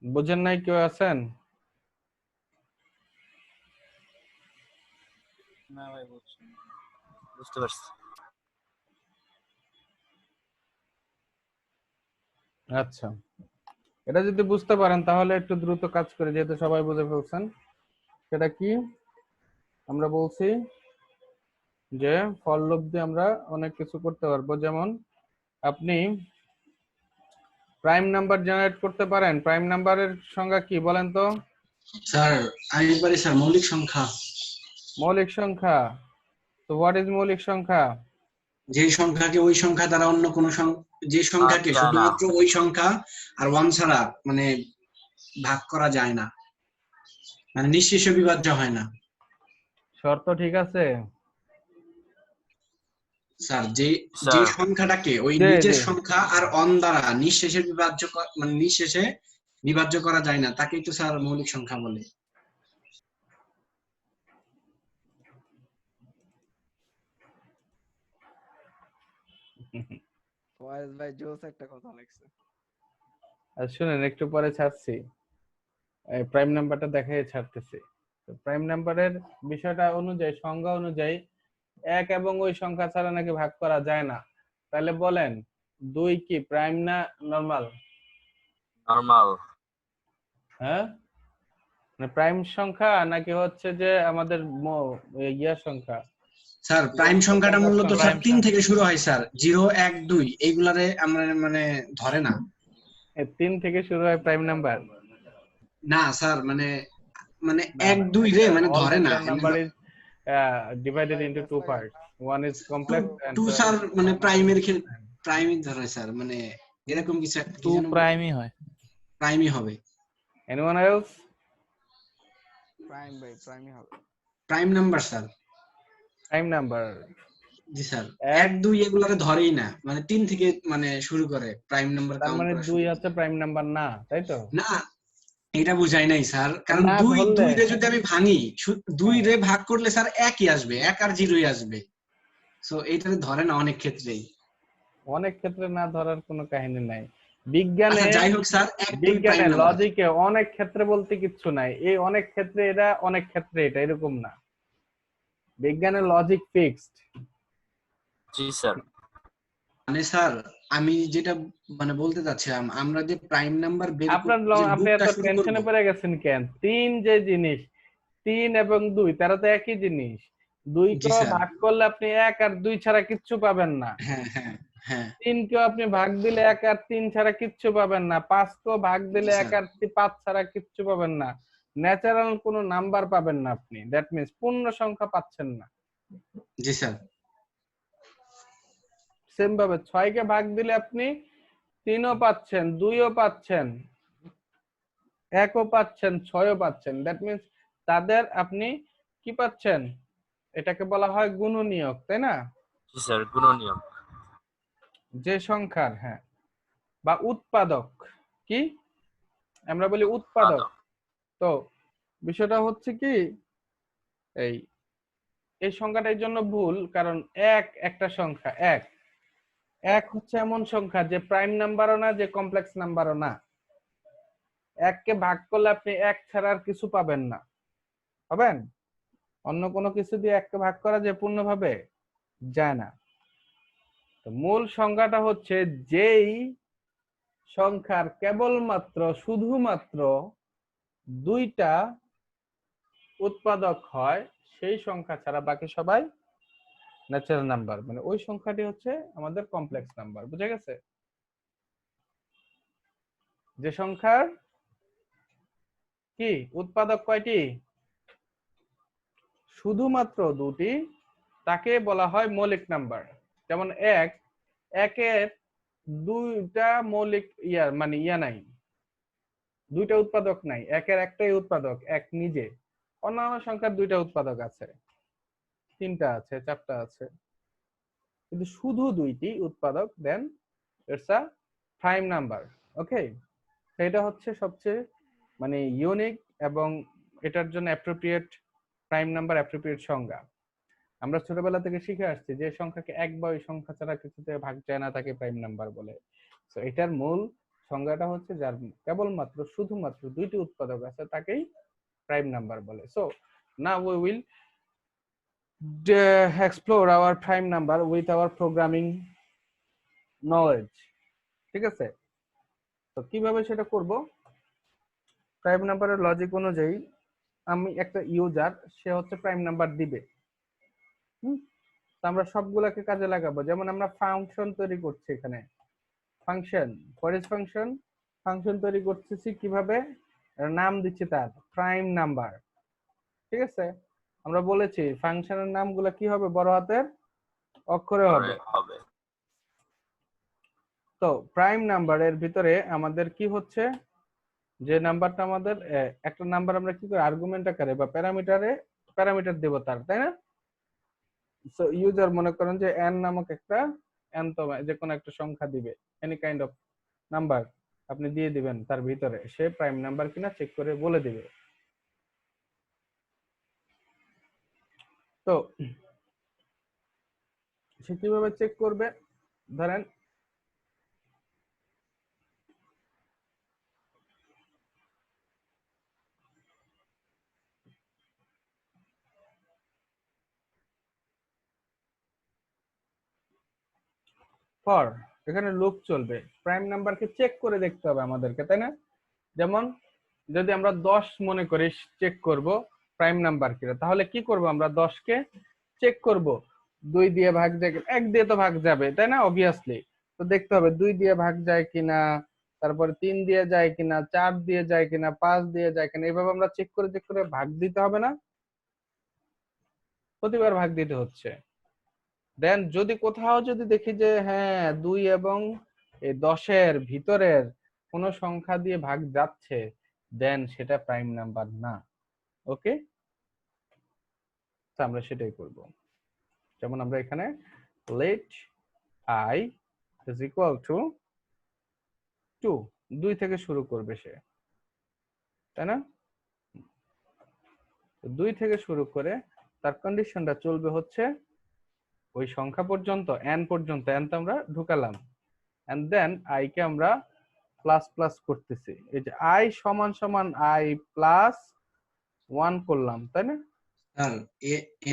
বুঝেন নাই কেউ আছেন? না ভাই বুঝছি না। বুঝতে পারছি। আচ্ছা, এটা যদি বুঝতে পারেন তাহলে একটু দ্রুত কাজ করে, যেহেতু সবাই বুঝে ফেলছেন। সেটা কি আমরা বলছি যে ফর লুপ দিয়ে আমরা অনেক কিছু করতে পারবো। যেমন আপনি প্রাইম নাম্বার জেনারেট করতে পারেন। প্রাইম নাম্বারের সংজ্ঞা কি বলেন তো? স্যার আমি পারি স্যার, মৌলিক সংখ্যা। মৌলিক সংখ্যা। তো হোয়াট ইজ মৌলিক সংখ্যা? যে সংখ্যাকে ওই সংখ্যা দ্বারা অন্য কোনো যে সংখ্যাকে আচ্ছা, না। শুধুমাত্র ওই সংখ্যা আর ওয়ান ছাড়া মানে ভাগ করা যায় না, মানে নিঃশেষে বিভাজ্য হয় না। শর্ত ঠিক আছে? স্যার যে স্যার সংখ্যাটাকে ওই জি নিজের জি। সংখ্যা আর অন দ্বারা নিঃশেষে বিভাজ্য মানে নিঃশেষে বিভাজ্য করা যায় না, তাকেই তো স্যার মৌলিক সংখ্যা বলে। ফয়েজ ভাই জোস একটা কথা লাগছে। আর শুনেন, একটু পরে ছাড়ছি, প্রাইম নাম্বারটা দেখাই ছাড়তেছি। তো প্রাইম নাম্বারের বিষয়টা অনুযায়ী, সংজ্ঞা অনুযায়ী এক এবং ওই সংখ্যা ছাড়া নাকি ভাগ করা যায় না। তাহলে বলেন 2 কি প্রাইম না নরমাল? নরমাল। হ্যাঁ, মানে প্রাইম সংখ্যা নাকি হচ্ছে যে আমাদের ইয়া সংখ্যা? স্যার প্রাইম সংখ্যাটা মূলত স্যার প্রাইম 3 থেকে শুরু হয় স্যার, 0 1 2 এইগুলারে আমরা মানে ধরে না। 3 থেকে শুরু হয় প্রাইম নাম্বার? না স্যার মানে মানে 1 2 রে মানে all ধরে না। natural number is divided into two parts. One is complex and 2 sir মানে প্রাইমের ক্ষেত্রে প্রাইমই ধরে স্যার, মানে এরকম কিছু একটা কি 2 যেন প্রাইমই হয়। প্রাইমই হবে। anyone else? প্রাইম ভাই প্রাইমই হবে। Prime number sir. Prime number. জি স্যার, 1 2 এগুলারে ধরেই না, মানে 3 থেকে মানে শুরু করে প্রাইম নাম্বার তার কাউন্ট মানে করা 2 শুরু। হচ্ছে প্রাইম নাম্বার না, তাই তো? না এটা বুঝাই নাই স্যার, কারণ না 2 ধরলে 2 রে যদি আমি ভাঙি 2 রে ভাগ করলে স্যার একই আসবে, 1 আর 0ই আসবে। সো এইটারে ধরে না অনেক ক্ষেত্রেই। অনেক ক্ষেত্রে না ধরার কোনো কাহিনী নাই। বিজ্ঞানে, আচ্ছা যাই হোক স্যার, 1 2 প্রাইম বিজ্ঞানে নাম্বার। লজিকে অনেক ক্ষেত্রে বলতে কিচ্ছু নাই। এই অনেক ক্ষেত্রে এটা, অনেক ক্ষেত্রে এটা, এরকম না। বিজ্ঞানের লজিক ফিক্সড। জি স্যার। মানে স্যার আমি যেটা মানে বলতে চাচ্ছিলাম, আমরা যে প্রাইম নাম্বার বের আপনার যে আপনি বুকটা এত শুরু করব। টেনশনে পড়ে গেছেন কেন? 3 যে জিনিস, 3 এবং 2 তারা তো একই জিনিস। 2 জি কে স্যার। ভাগ করলে আপনি 1 আর 2 ছাড়া কিচ্ছু পাবেন না। হ্যাঁ হ্যাঁ হ্যাঁ 3 কেও আপনি ভাগ দিলে 1 আর 3 ছাড়া কিচ্ছু পাবেন না। 5 কেও ভাগ দিলে জি 1 স্যার। আর 5 ছাড়া কিচ্ছু পাবেন না। ন্যাচারাল কোনো নাম্বার পাবেন না আপনি। দ্যাট মিন্স পূর্ণ সংখ্যা পাচ্ছেন না। জি স্যার। সেম ভাবে 6 কে ভাগ দিলে আপনি 3 ও পাচ্ছেন, 2 ও পাচ্ছেন, 1 ও পাচ্ছেন, 6 ও পাচ্ছেন। দ্যাট মিন্স তাদের আপনি কি পাচ্ছেন? এটাকে বলা হয় গুণনীয়ক, তাই না? জি স্যার, গুণনীয়ক। যে সংখ্যার, হ্যাঁ, বা উৎপাদক। কি আমরা বলি? উৎপাদক। তো বিষয়টা হচ্ছে কি, এই এই সংখ্যাটা এর জন্য ভুল, কারণ এক একটা সংখ্যা। এক হচ্ছে এমন সংখ্যা যে প্রাইম নাম্বারও না, যে কমপ্লেক্স নাম্বারও না। এককে ভাগ করলে আপনি এক ছাড়া আর কিছু পাবেন না। পাবেন? অন্য কোনো কিছু দিয়ে এককে ভাগ করা যে পূর্ণভাবে যায় না। তো মূল সংখ্যাটা হচ্ছে যেই সংখ্যার কেবলমাত্র শুধুমাত্র 2টা উৎপাদক হয়, সেই সংখ্যা ছাড়া বাকি সবাই ন্যাচারাল নাম্বার, মানে ওই সংখ্যাটি হচ্ছে আমাদের কমপ্লেক্স নাম্বার। বুঝা গেছে? যে সংখ্যার কি উৎপাদক কয়টি? শুধুমাত্র 2টি, তাকে বলা হয় মৌলিক নাম্বার। যেমন একের 2টা মৌলিক মানে নাই, 2টা উৎপাদক নাই। একের একটাই উৎপাদক, এক নিজে। অন্যান্য সংখ্যার 2টা উৎপাদক আছে, 3টা আছে, 4টা আছে, কিন্তু শুধু 2টি উৎপাদক, দেন ইটস আ প্রাইম নাম্বার। ওকে, এটা হচ্ছে সবচেয়ে মানে ইউনিক এবং এটার জন্য অ্যাপ্রোপ্রিয়েট প্রাইম নাম্বার, অ্যাপ্রোপ্রিয়েট সংজ্ঞা। আমরা ছোটবেলা থেকে শিখে আসছি যে সংখ্যাকে এক বা ওই সংখ্যা ছাড়া কিছুতে ভাগ যায় না, তাকে প্রাইম নাম্বার বলে। তো এটার মূল সংজ্ঞাটা হচ্ছে যার কেবলমাত্র শুধুমাত্র 2টি উৎপাদক আছে, তাকেই প্রাইম নাম্বার বলে। So now we will explore our prime number with our programming knowledge. ঠিক আছে? তো কিভাবে সেটা করব? প্রাইম নাম্বারের লজিক অনুযায়ী আমি একটা ইউজার, সে হচ্ছে প্রাইম নাম্বার দিবে। তো আমরা সবগুলাকে কাজে লাগাবো। যেমন আমরা ফাংশন তৈরি করছি এখানে, function, what is function? Function তৈরি করতেছি কিভাবে? নাম দিচ্ছি তার প্রাইম নাম্বার। ঠিক আছে? আমরা বলেছি ফাংশনের নামগুলো কি হবে? বড় হাতের অক্ষরে হবে। তো প্রাইম নাম্বারের ভিতরে আমাদের কি হচ্ছে, যে নাম্বারটা আমাদের একটা নাম্বার আমরা কি করে আর্গুমেন্ট আকারে বা প্যারামিটার দেব তার, তাই না? সো ইউজার মনে করেন যে n নামক একটা nতম যে কোনো একটা সংখ্যা দিবে, এনি কাইন্ড অফ নাম্বার আপনি দিয়ে দিবেন তার ভিতরে, সে প্রাইম নাম্বার কিনা চেক করে বলে দিবে। তো সে কিভাবে চেক করবে? ধরেন ফর, এখানে লুপ চলবে, প্রাইম নাম্বারকে চেক করে দেখতে হবে আমাদেরকে, তাই না? যেমন যদি আমরা 10 মনে করি চেক করব প্রাইম নাম্বার কিনা, তাহলে কি করব? আমরা 10 কে চেক করব 2 দিয়ে ভাগ যায়, 1 দিয়ে তো ভাগ যাবে, তাই না? অবভিয়াসলি। তো দেখতে হবে 2 দিয়ে ভাগ যায় কিনা, তারপরে 3 দিয়ে যায় কিনা, 4 দিয়ে যায় কিনা, 5 দিয়ে যায় কিনা, এইভাবে আমরা চেক করে ভাগ দিতে হবে না? প্রতিবার ভাগ দিতে হচ্ছে। দেন যদি কোথাও যদি দেখি যে হ্যাঁ 2 এবং এই 10-এর ভিতরের কোন সংখ্যা দিয়ে ভাগ যাচ্ছে, দেন সেটা প্রাইম নাম্বার না। ওকে, তো আমরা সেটাই করব। যেমন আমরা এখানে let I is equal to 2, 2 থেকে শুরু করবে সে, তাই না? 2 থেকে শুরু করে তার কন্ডিশনটা চলবে হচ্ছে ওই সংখ্যা পর্যন্ত, n পর্যন্ত, n তো আমরা ঢুকালাম, and then i কে আমরা প্লাস প্লাস করতেছি। এই যে i সমান সমান i প্লাস 1 করলাম, তাই না? স্যার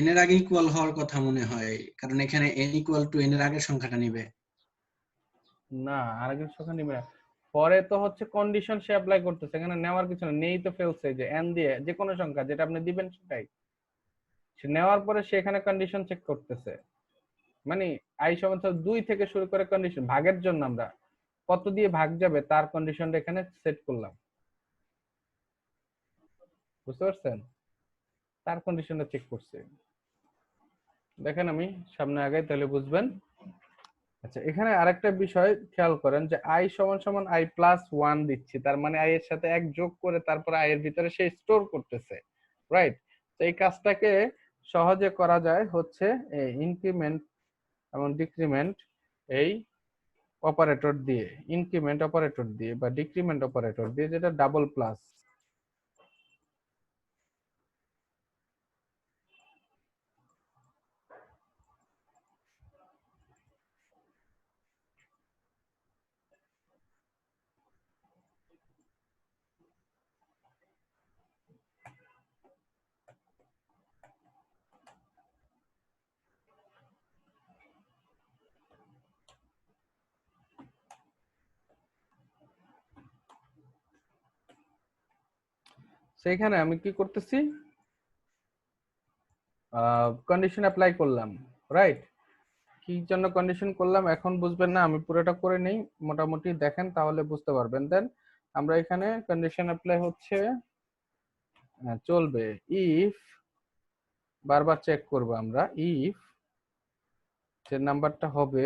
n এর আগে ইকুয়াল হওয়ার কথা মনে হয়, কারণ এখানে n ইকুয়াল টু n এর আগের সংখ্যাটা নিবে। না, আরেকজন সংখ্যা নিবে না। পরে তো হচ্ছে কন্ডিশন সে অ্যাপ্লাই করতেছে, এখানে নেওয়ার কিছু না, নেই তো ফেলছে যে এন দিয়ে যে কোনো সংখ্যা যেটা আপনি দিবেন সেটাই সে নেওয়ার পরে সে এখানে কন্ডিশন চেক করতেছে। মানে আই সমান 2 থেকে শুরু করে কন্ডিশন ভাগের জন্য আমরা কত দিয়ে ভাগ যাবে তার কন্ডিশনটা এখানে সেট করলাম, বুঝতে পারছেন? তার কন্ডিশনটা চেক করছে। দেখেন আমি সামনে আগাই তাহলে বুঝবেন। আচ্ছা, এখানে আরেকটা বিষয় খেয়াল করেন যে আই সমান সমান আই প্লাস 1 দিচ্ছি, তার মানে আই এর সাথে 1 যোগ করে তারপর আই এর ভিতরে সে স্টোর করতেছে, রাইট? তো এই কাজটাকে সহজে করা যায় হচ্ছে ইনক্রিমেন্ট এবং ডিক্রিমেন্ট এই অপারেটর দিয়ে, ইনক্রিমেন্ট অপারেটর দিয়ে বা ডিক্রিমেন্ট অপারেটর দিয়ে, যেটা ডাবল প্লাস। সেইখানে আমি কি করতেছি, কন্ডিশন অ্যাপ্লাই করলাম, রাইট? কি জন্য কন্ডিশন করলাম এখন বুঝবেন না, আমি পুরোটা করে নেই, মোটামুটি দেখেন তাহলে বুঝতে পারবেন। দেন আমরা এখানে কন্ডিশন অ্যাপ্লাই হচ্ছে চলবে ইফ, বারবার চেক করব আমরা, ইফ যে নাম্বারটা হবে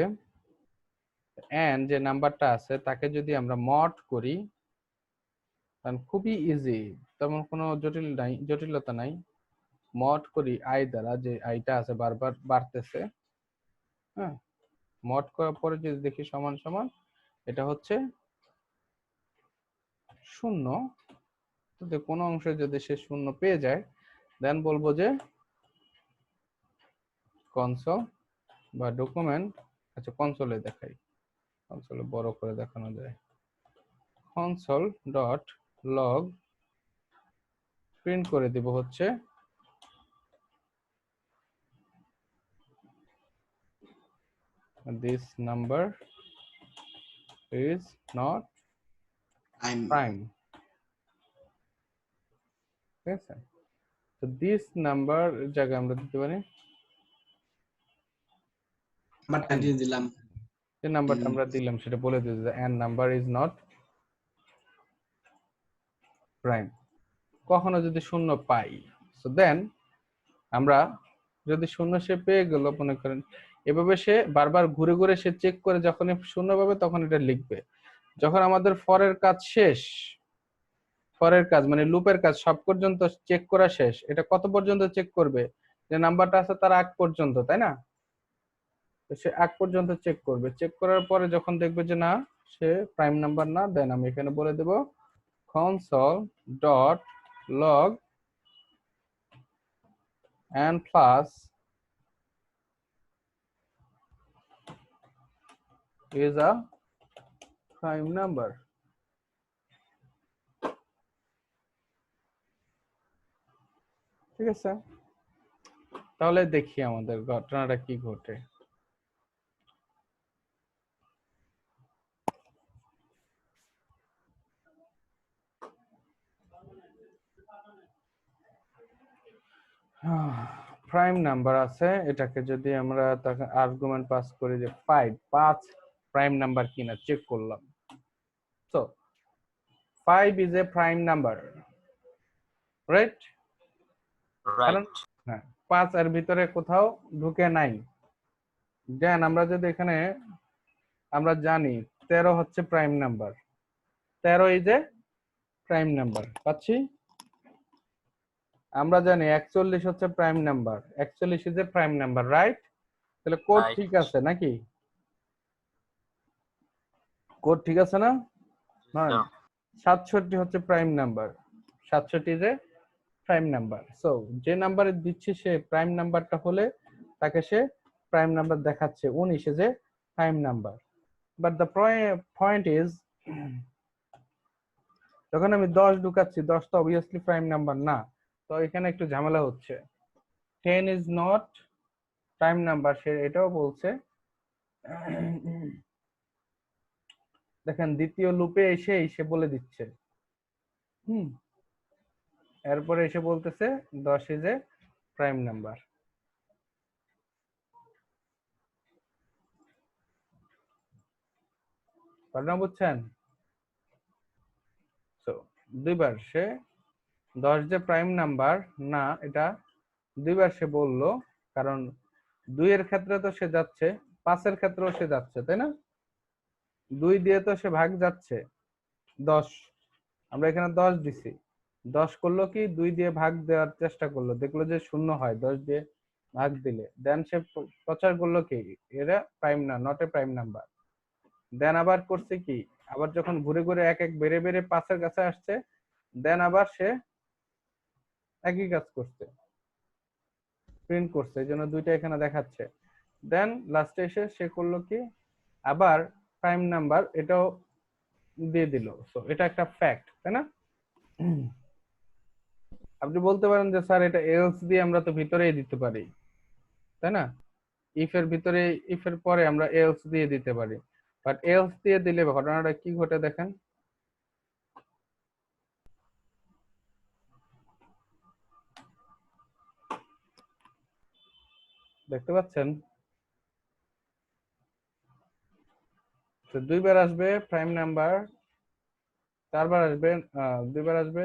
এন যে নাম্বারটা আছে তাকে যদি আমরা মড করি, কারণ খুবই ইজি, তেমন কোনো জটিলতা নাই। মড করি আই দ্বারা, যে আইটা আছে বারবার বাড়তেছে, হ্যাঁ, মড করার পরে যদি দেখি সমান সমান এটা হচ্ছে 0, যদি কোনো অংশে যদি সে 0 পেয়ে যায় দেন বলবো যে কনসোল বা ডকুমেন্ট, আচ্ছা কনসোলে দেখাই, কনসোলে বড় করে দেখানো যায়, কনসোল ডট লগ প্রিন্ট করে দিব হচ্ছে this number is not prime, ঠিক আছে? তো this number জায়গায় আমরা দিতে পারি নাম্বারটা দিয়ে দিলাম, যে নাম্বারটা আমরা দিলাম সেটা বলে দিতে, যে and number is not prime। কখনো যদি 0 পাই, সো দেন আমরা যদি 0 সে পেয়ে গেল, মনে করেন এভাবে সে বারবার ঘুরে ঘুরে সে চেক করে, যখনই 0 পাবে তখন এটা লিখবে। যখন আমাদের ফরের কাজ শেষ, ফরের কাজ মানে লুপের কাজ সব পর্যন্ত চেক করা শেষ, এটা কত পর্যন্ত চেক করবে, যে নাম্বারটা আছে তার আগ পর্যন্ত, তাই না? তো সে আগ পর্যন্ত চেক করবে, চেক করার পরে যখন দেখবে যে না সে প্রাইম নাম্বার না, দেন আমি এখানে বলে দেব console dot log and plus is a prime number। ঠিক আছে, তাহলে দেখি আমাদের ঘটনাটা কি ঘটে। প্রাইম নাম্বার আছে, এটাকে যদি আমরা তাকে আর্গুমেন্ট পাস করি যে 5 প্রাইম নাম্বার কিনা চেক করলাম, so 5 is a prime number, right? কারণ রাইট। হ্যাঁ 5 এর ভিতরে কোথাও ঢুকে নাই। দেন আমরা যদি এখানে আমরা জানি 13 হচ্ছে prime number, 13 is a prime number পাচ্ছি। আমরা জানি 41 হচ্ছে prime number, 41 is a prime number, right? তাহলে কোড Right. ঠিক আছে নাকি? কোড ঠিক আছে না? নয়, 67 হচ্ছে prime number, 67 is a prime number. So যে নাম্বারে দিচ্ছি সে প্রাইম নাম্বারটা হলে তাকে সে প্রাইম নাম্বার দেখাচ্ছে, 19 is a prime number. But the point is, যখন আমি 10 ঢুকাচ্ছি, 10 তো অবভিয়াসলি প্রাইম নাম্বার না, তো এখানে একটু ঝামেলা হচ্ছে। 10 ইজ নট প্রাইম নাম্বার, সে এটাও বলছে। দেখেন দ্বিতীয় লুপে এসে বলে দিচ্ছে। এরপরে এসে বলতেছে 10 ইজ এ প্রাইম নাম্বার। ঘটনা বুঝছেন? তো দুইবার সে 10 যে প্রাইম নাম্বার না, এটা দুইবার সে বললো, কারণ 2 এর ক্ষেত্রে তো সে যাচ্ছে, 5 এর ক্ষেত্রেও সে যাচ্ছে, তাই না? 2 দিয়ে তো সে ভাগ যাচ্ছে 10, আমরা এখানে 10 দিছি, 10 করলো কি 2 দিয়ে ভাগ দেওয়ার চেষ্টা করলো, দেখলো যে শূন্য হয় 10 দিয়ে ভাগ দিলে, দেন সে প্রচার করলো কি এরা প্রাইম না, নট এ প্রাইম নাম্বার। দেন আবার করছে কি, আবার যখন ঘুরে ঘুরে এক এক বেড়ে বেড়ে 5 এর কাছে আসছে, দেন আবার সে একই কাজ করছে, প্রিন্ট করছে, এই জন্য দুইটা এখানে দেখাচ্ছে। দেন লাস্টে এসে সে করলো কি আবার প্রাইম নাম্বার এটাও দিয়ে দিল। সো এটা একটা ফ্যাক্ট, তাই না? আপনি বলতে পারেন যে স্যার এটা এলস দিয়ে আমরা তো ভিতরেই দিতে পারি, তাই না? ইফ এর ভিতরে, ইফ এর পরে আমরা এলস দিয়ে দিতে পারি, বাট এলস দিয়ে দিলে ঘটনাটা কি ঘটে দেখেন। দেখতে পাচ্ছেন? তো দুইবার আসবে প্রাইম নাম্বার, চারবার আসবে, দুইবার আসবে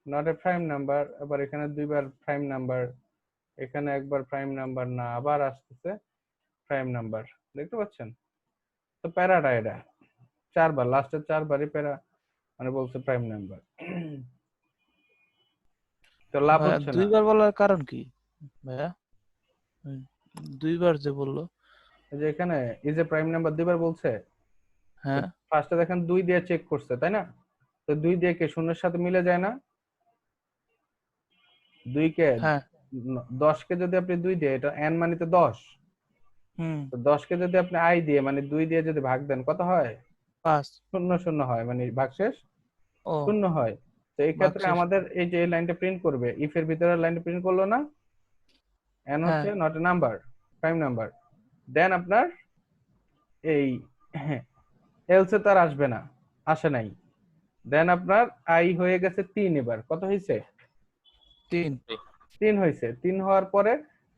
নট এ প্রাইম নাম্বার, আবার এখানে দুইবার প্রাইম নাম্বার, এখানে একবার প্রাইম নাম্বার না, আবার আসতেছে প্রাইম নাম্বার। দেখতে পাচ্ছেন? তো প্যারাটা এটা চারবার, লাস্টের চারবারই প্যারা মানে বলছে প্রাইম নাম্বার। তো লাভ ভাইয়া, হচ্ছে না। দুইবার বলার কারণ কি ভাইয়া? দুইবার যে বললো, এই যে এখানে ইজ এ প্রাইম নাম্বার দুইবার বলছে, হ্যাঁ ফার্স্টে দেখেন 2 দিয়ে চেক করছে, তাই না? তো 2 দিয়ে কে শূন্যের সাথে মিলে যায় না? 2 কে হ্যাঁ 10 কে যদি আপনি 2 দিয়ে, এটা n মানে তো 10, হুম তো 10 কে যদি আপনি i দিয়ে মানে 2 দিয়ে যদি ভাগ দেন, কত হয়? 5 শূন্য শূন্য হয়, মানে ভাগশেষ ও শূন্য হয়। তো এই ক্ষেত্রে ভাগশেষ আমাদের এই যে এই লাইনটা প্রিন্ট করবে, ইফ এর ভিতরে লাইনটা প্রিন্ট করলো না, n হ্যাঁ হচ্ছে not a number, prime number. Then আপনার এই এলসে তার আসবে না, আসে নাই। দেন আপনার i হয়ে গেছে 3, এবার কত হয়েছে? 3 3 হয়েছে। 3 হওয়ার পরে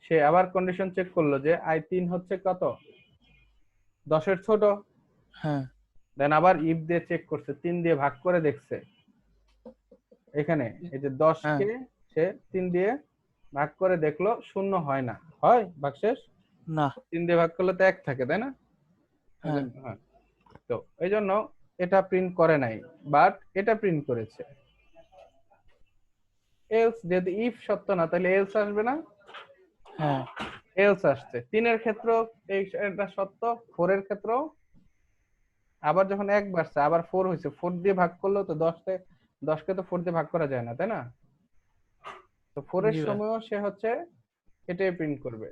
সে আবার কন্ডিশন চেক করলো যে i 3 হচ্ছে কত? 10 এর ছোট। হ্যাঁ দেন আবার ইফ দিয়ে চেক করছে, 3 দিয়ে ভাগ করে দেখছে, এখানে এই যে 10 হ্যাঁ কে সে 3 দিয়ে ভাগ করে দেখলো শূন্য হয় না, হয় ভাগশেষ? না 3 দিয়ে ভাগ করলে তো 1 থাকে, তাই না? হ্যাঁ হ্যাঁ। তো এই জন্য এটা প্রিন্ট করে নাই, বাট এটা প্রিন্ট করেছে। এলস, যদি ইফ সত্য না তাহলে এলস আসবে না? হ্যাঁ এলস আসছে। 3 এর ক্ষেত্রেও এটা সত্য, 4 এর ক্ষেত্রেও। আবার যখন 1 বাড়ছে আবার 4 হয়েছে, 4 দিয়ে ভাগ করলো তো 10 কে তো 4 দিয়ে ভাগ করা যায় না, তাই না? তো 4 এর জি ভাই, সময়ও সে হচ্ছে এটাই প্রিন্ট করবে।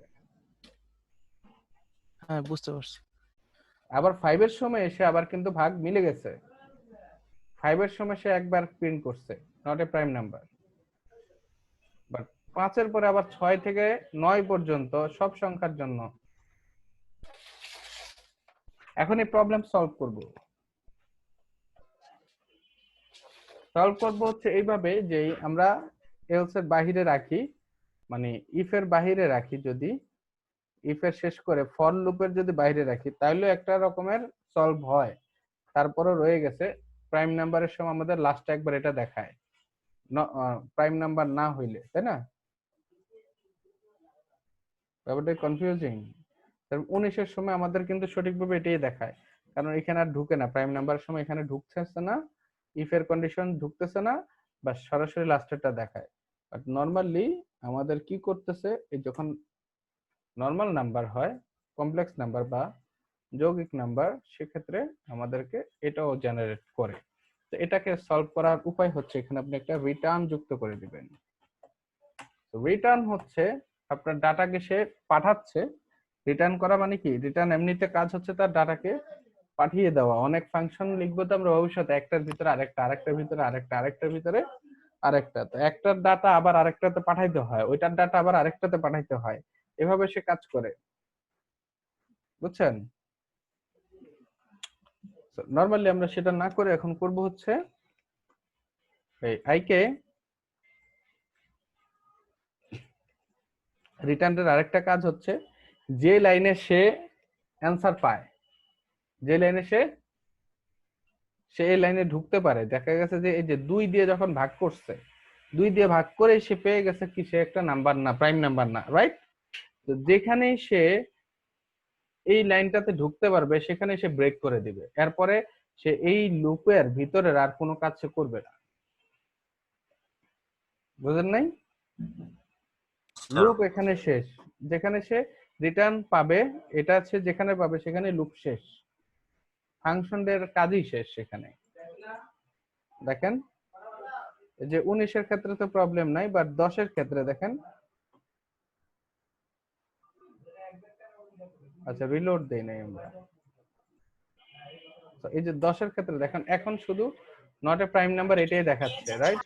হ্যাঁ বুঝতে পারছি। আবার 5 এর সময় এসে আবার কিন্তু ভাগ মিলে গেছে, 5 এর সময় সে একবার প্রিন্ট করছে not a prime number, but 5 এর পরে আবার 6 থেকে 9 পর্যন্ত সব সংখ্যার জন্য। এখন এই প্রবলেম সলভ করব হচ্ছে এইভাবে যে আমরা এলস এর বাহিরে রাখি, মানে ইফ এর বাহিরে রাখি, যদি ইফ এর শেষ করে ফর লুপের যদি বাইরে রাখি তাহলে একটা রকমের সলভ হয়। তারপরে রয়ে গেছে প্রাইম নাম্বারের সময় আমাদের লাস্ট একবার এটা দেখায় প্রাইম নাম্বার না হইলে, তাই না? ব্যাপারটা কনফিউজিং। 19 এর সময় আমাদের কিন্তু সঠিকভাবে এটাই দেখায়, কারণ এখানে আর ঢুকে না, প্রাইম নাম্বারের সময় এখানে ঢুকতেছে না, ইফ এর কন্ডিশন ঢুকতেছে না, বা সরাসরি লাস্টেরটা দেখায়। বাট নরমালি আমাদের কি করতেছে, এই যখন নরমাল নাম্বার হয়, কমপ্লেক্স নাম্বার বা যৌগিক নাম্বার, সেক্ষেত্রে আমাদেরকে এটাও জেনারেট করে। তো এটাকে সলভ করার উপায় হচ্ছে এখানে আপনি একটা রিটার্ন যুক্ত করে দিবেন। রিটার্ন হচ্ছে আপনার ডাটাকে সে পাঠাচ্ছে। রিটার্ন করা মানে কি, রিটার্ন এমনিতে কাজ হচ্ছে তার ডাটাকে পাঠিয়ে দেওয়া। অনেক ফাংশন লিখবো তো আমরা ভবিষ্যতে, একটার ভিতরে আরেকটা, আরেকটার ভিতরে আরেকটা, আরেকটার ভিতরে আরেকটা। তো একটার ডাটা আবার আরেকটাতে পাঠাইতে হয়, ওইটার ডাটা আবার আরেকটাতে পাঠাইতে হয়, এভাবে সে কাজ করে, বুঝছেন? তো নরমালি আমরা সেটা না করে এখন করব হচ্ছে এই আই কে রিটার্নের আরেকটা কাজ হচ্ছে যে লাইনে সে অ্যান্সার পায়, যে লাইনে সে এই লাইনে ঢুকতে পারে, দেখা গেছে যে এই যে 2 দিয়ে যখন ভাগ করছে, 2 দিয়ে ভাগ করে সে পেয়ে গেছে কি সে একটা নাম্বার না, প্রাইম নাম্বার না, রাইট? তো যেখানে সে এই লাইনটাতে ঢুকতে পারবে সেখানে সে ব্রেক করে দিবে, এরপরে সে এই লুপের ভিতরের আর কোনো কাজ সে করবে না। বুঝেন নাই? লুপ এখানে শেষ, যেখানে সে রিটার্ন পাবে, এটা সে যেখানে পাবে সেখানে লুপ শেষ, ফাংশনের কাজই শেষ সেখানে। দেখেন এই যে 19 এর ক্ষেত্রে তো প্রবলেম নাই, বাট 10 এর ক্ষেত্রে দেখেন, আচ্ছা রিলোড দেই নাই আমরা। তো এই যে 10 এর ক্ষেত্রে দেখেন এখন শুধু নট এ প্রাইম নাম্বার এটাই দেখাচ্ছে, রাইট?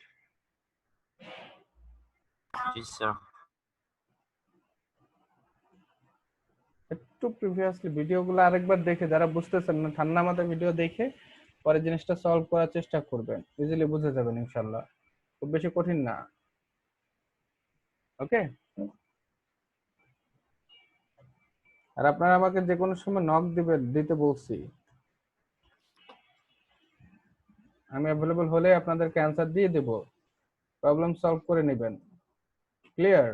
জি স্যার। একটু প্রিভিয়াসলি ভিডিওগুলো আরেকবার দেখে, যারা বুঝতেছেন না ঠান্ডা মাথায় ভিডিও দেখে পরে জিনিসটা সলভ করার চেষ্টা করবেন, ইজিলি বুঝে যাবেন ইনশাআল্লাহ, খুব বেশি কঠিন না। ওকে, আর আপনারা আমাকে যে কোনো সময় নক দিতে বলছি, আমি অ্যাভেলেবল হলে আপনাদেরকে অ্যান্সার দিয়ে দেব, প্রবলেম সলভ করে নেবেন। ক্লিয়ার?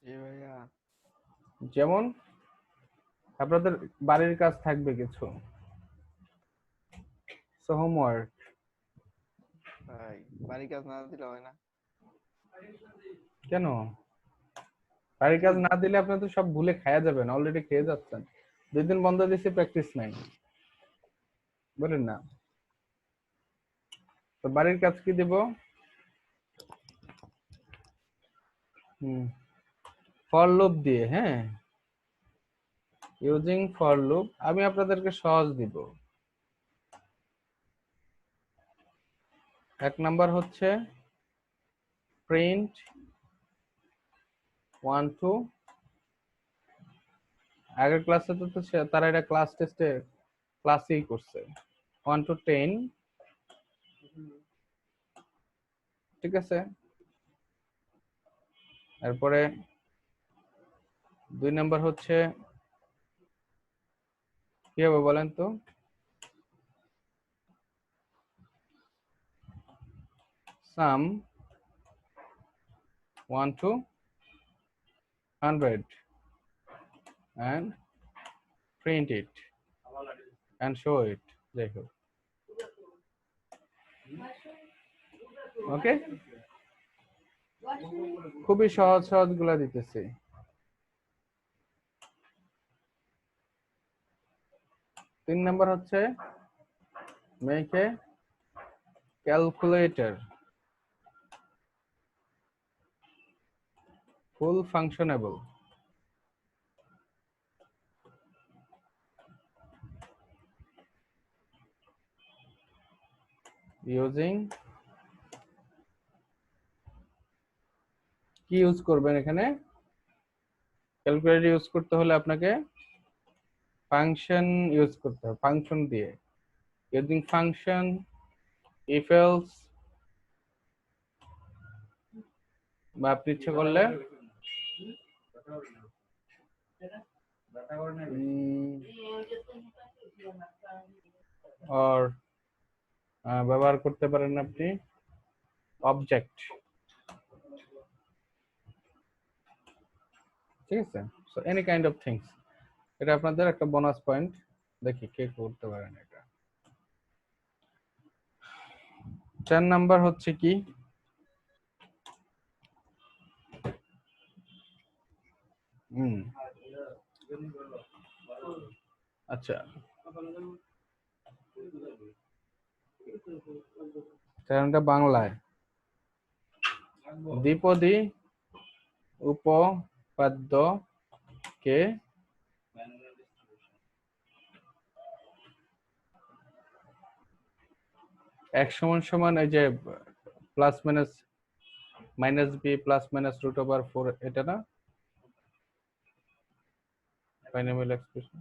জি ভাইয়া। যেমন আপনাদের বাড়ির কাজ থাকবে কিছু, সো হোমওয়ার্ক। ভাই বাড়ির কাজ না দিলে হয় না। কেন বাড়ির কাজ না দিলে আপনি তো সব ভুলে খায়া যাবেন, অলরেডি খেয়ে যাচ্ছেন। 2 দিন বন্ধ দিয়েছি, প্র্যাকটিস নাই, বলেন না? তো বাড়ির কাজ কি দেব? ফর লুপ দিয়ে, হ্যাঁ, ইউজিং ফর লুপ। আমি আপনাদেরকে সহজ দিব। 1 নাম্বার হচ্ছে প্রিন্ট 1 2, আগের ক্লাসে তো তারা এটা ক্লাস টেস্টে ক্লাসেই করছে, 1 to 10, ঠিক আছে? এরপরে 2 নাম্বার হচ্ছে কি হবে বলেন তো? সাম 1 to 100 and print it and show it, যাই হোক। ওকে, খুবই সহজ সহজ গুলা দিতেছি। 3 নাম্বার হচ্ছে make a calculator full functionable using, কি ইউজ করবেন এখানে? ক্যালকুলেটর ইউজ করতে হলে আপনাকে ফাংশন ইউজ করতে হবে, ফাংশন দিয়ে, ইউজিং ফাংশন, ইফ এলস, বা আপনি ইচ্ছে করলে or ব্যবহার করতে পারেন আপনি অবজেক্ট, ঠিক আছে? So any kind of things, এটা আপনাদের একটা বোনাস পয়েন্ট, দেখি কে করতে পারেন এটা। 4 নাম্বার হচ্ছে কি আচ্ছা, চ্যানেলটা বাংলায়, দ্বিপদী উপপাদ্য কে এক সমান সমান এই যে plus minus minus b plus minus root over 4, এটা না বাইনোমিয়াল এক্সপ্রেশন,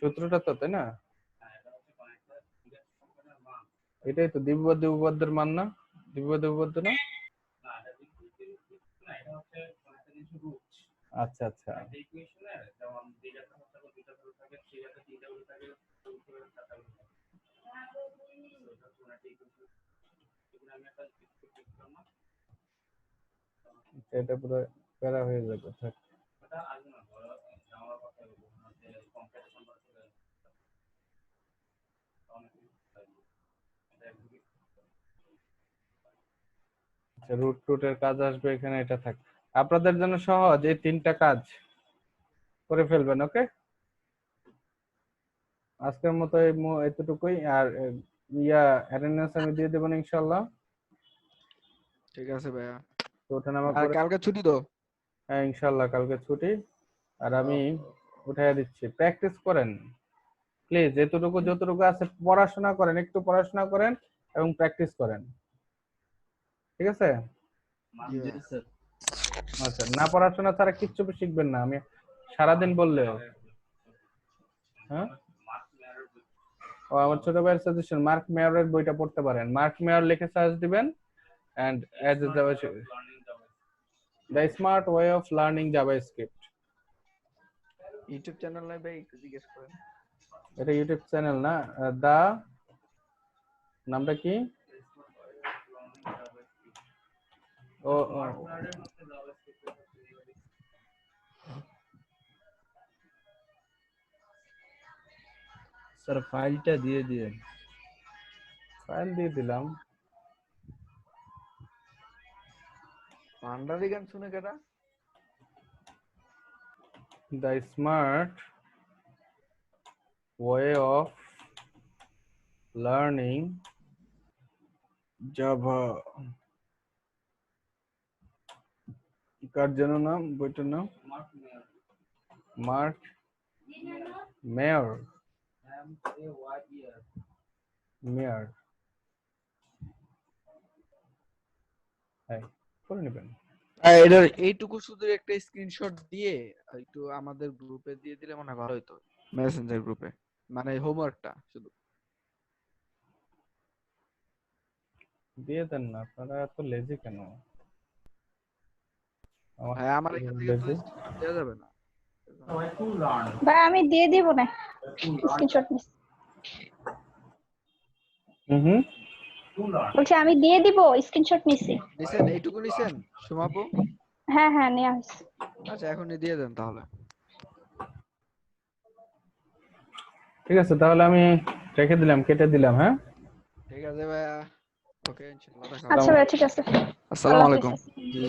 সূত্রটা তো, তাই না? এটাই তো দ্বিপদ উপপাদ্যের মান না? দ্বিপদ উপপাদ্য না? আচ্ছা আচ্ছা, এটা পুরো প্যারা হয়ে যাবে। থাক। আচ্ছা, রুটের কাজ আসবে এখানে, এটা থাক। আপনাদের জন্য সহজ, এই 3টা কাজ করে ফেলবেন। ওকে, আজকের মতো এতটুকুই। আর অ্যাটেন্ডেন্স আমি দিয়ে দেবো ইনশাআল্লাহ। ঠিক আছে ভাইয়া। তো ওঠানামা আর করে, কালকে ছুটি তো? হ্যাঁ ইনশাআল্লাহ কালকে ছুটি। আর আমি উঠাইয়া দিচ্ছি, প্র্যাকটিস করেন প্লিজ। যতটুকু আছে পড়াশোনা করেন, একটু পড়াশোনা করেন এবং প্র্যাকটিস করেন, ঠিক আছে? জি স্যার। আচ্ছা, না পড়াশোনা ছাড়া কিচ্ছু শিখবেন না, আমি সারাদিন বললেও। হ্যাঁ, ও আমার ছোট ভাইয়ের সাজেশন, মার্ক মেয়রের বইটা পড়তে পারেন। মার্ক মেয়র লিখে সার্চ দিবেন, and as is the smart way of learning JavaScript. YouTube channel নাই ভাই, একটু জিজ্ঞেস করেন। এটা ইউটিউব চ্যানেল না, দা নামটা কি? ও স্যার ফাইলটা দিয়ে দিয়েন। ফাইল দিয়ে দিলাম। ভান্ডারি গান শুনে কেটা? The smart way of learning Java. কার যেন নাম, বইটার নাম? Mark mayor. মেয়র, হ্যাঁ করে নেবেন। এটার এইটুকু শুধু একটা স্ক্রিনশট দিয়ে একটু আমাদের গ্রুপে দিয়ে দিলে মনে হয় ভালো হতো, মেসেঞ্জার গ্রুপে, মানে হোমওয়ার্কটা শুধু দিয়ে দেন না, আপনারা এত লেজি কেন? ভাই আমার এখান থেকে তো দেওয়া যাবে না ভাই আমি দিয়ে দিব না, স্ক্রিনশট নিস। বলছি আমি দিয়ে দিব, স্ক্রিনশট নিছি। নিছেন? এইটুকু নিছেন সুমাপু? হ্যাঁ হ্যাঁ নেওয়া হয়েছে। আচ্ছা এখনই দিয়ে দেন তাহলে। ঠিক আছে, তাহলে আমি রেখে দিলাম, কেটে দিলাম। হ্যাঁ ঠিক আছে ভাইয়া, ওকে ইনশাআল্লাহ দেখা আচ্ছা হবে। ভাই ঠিক আছে। আসসালামু আল্লাহ আলাইকুম। হাফেজ। জি,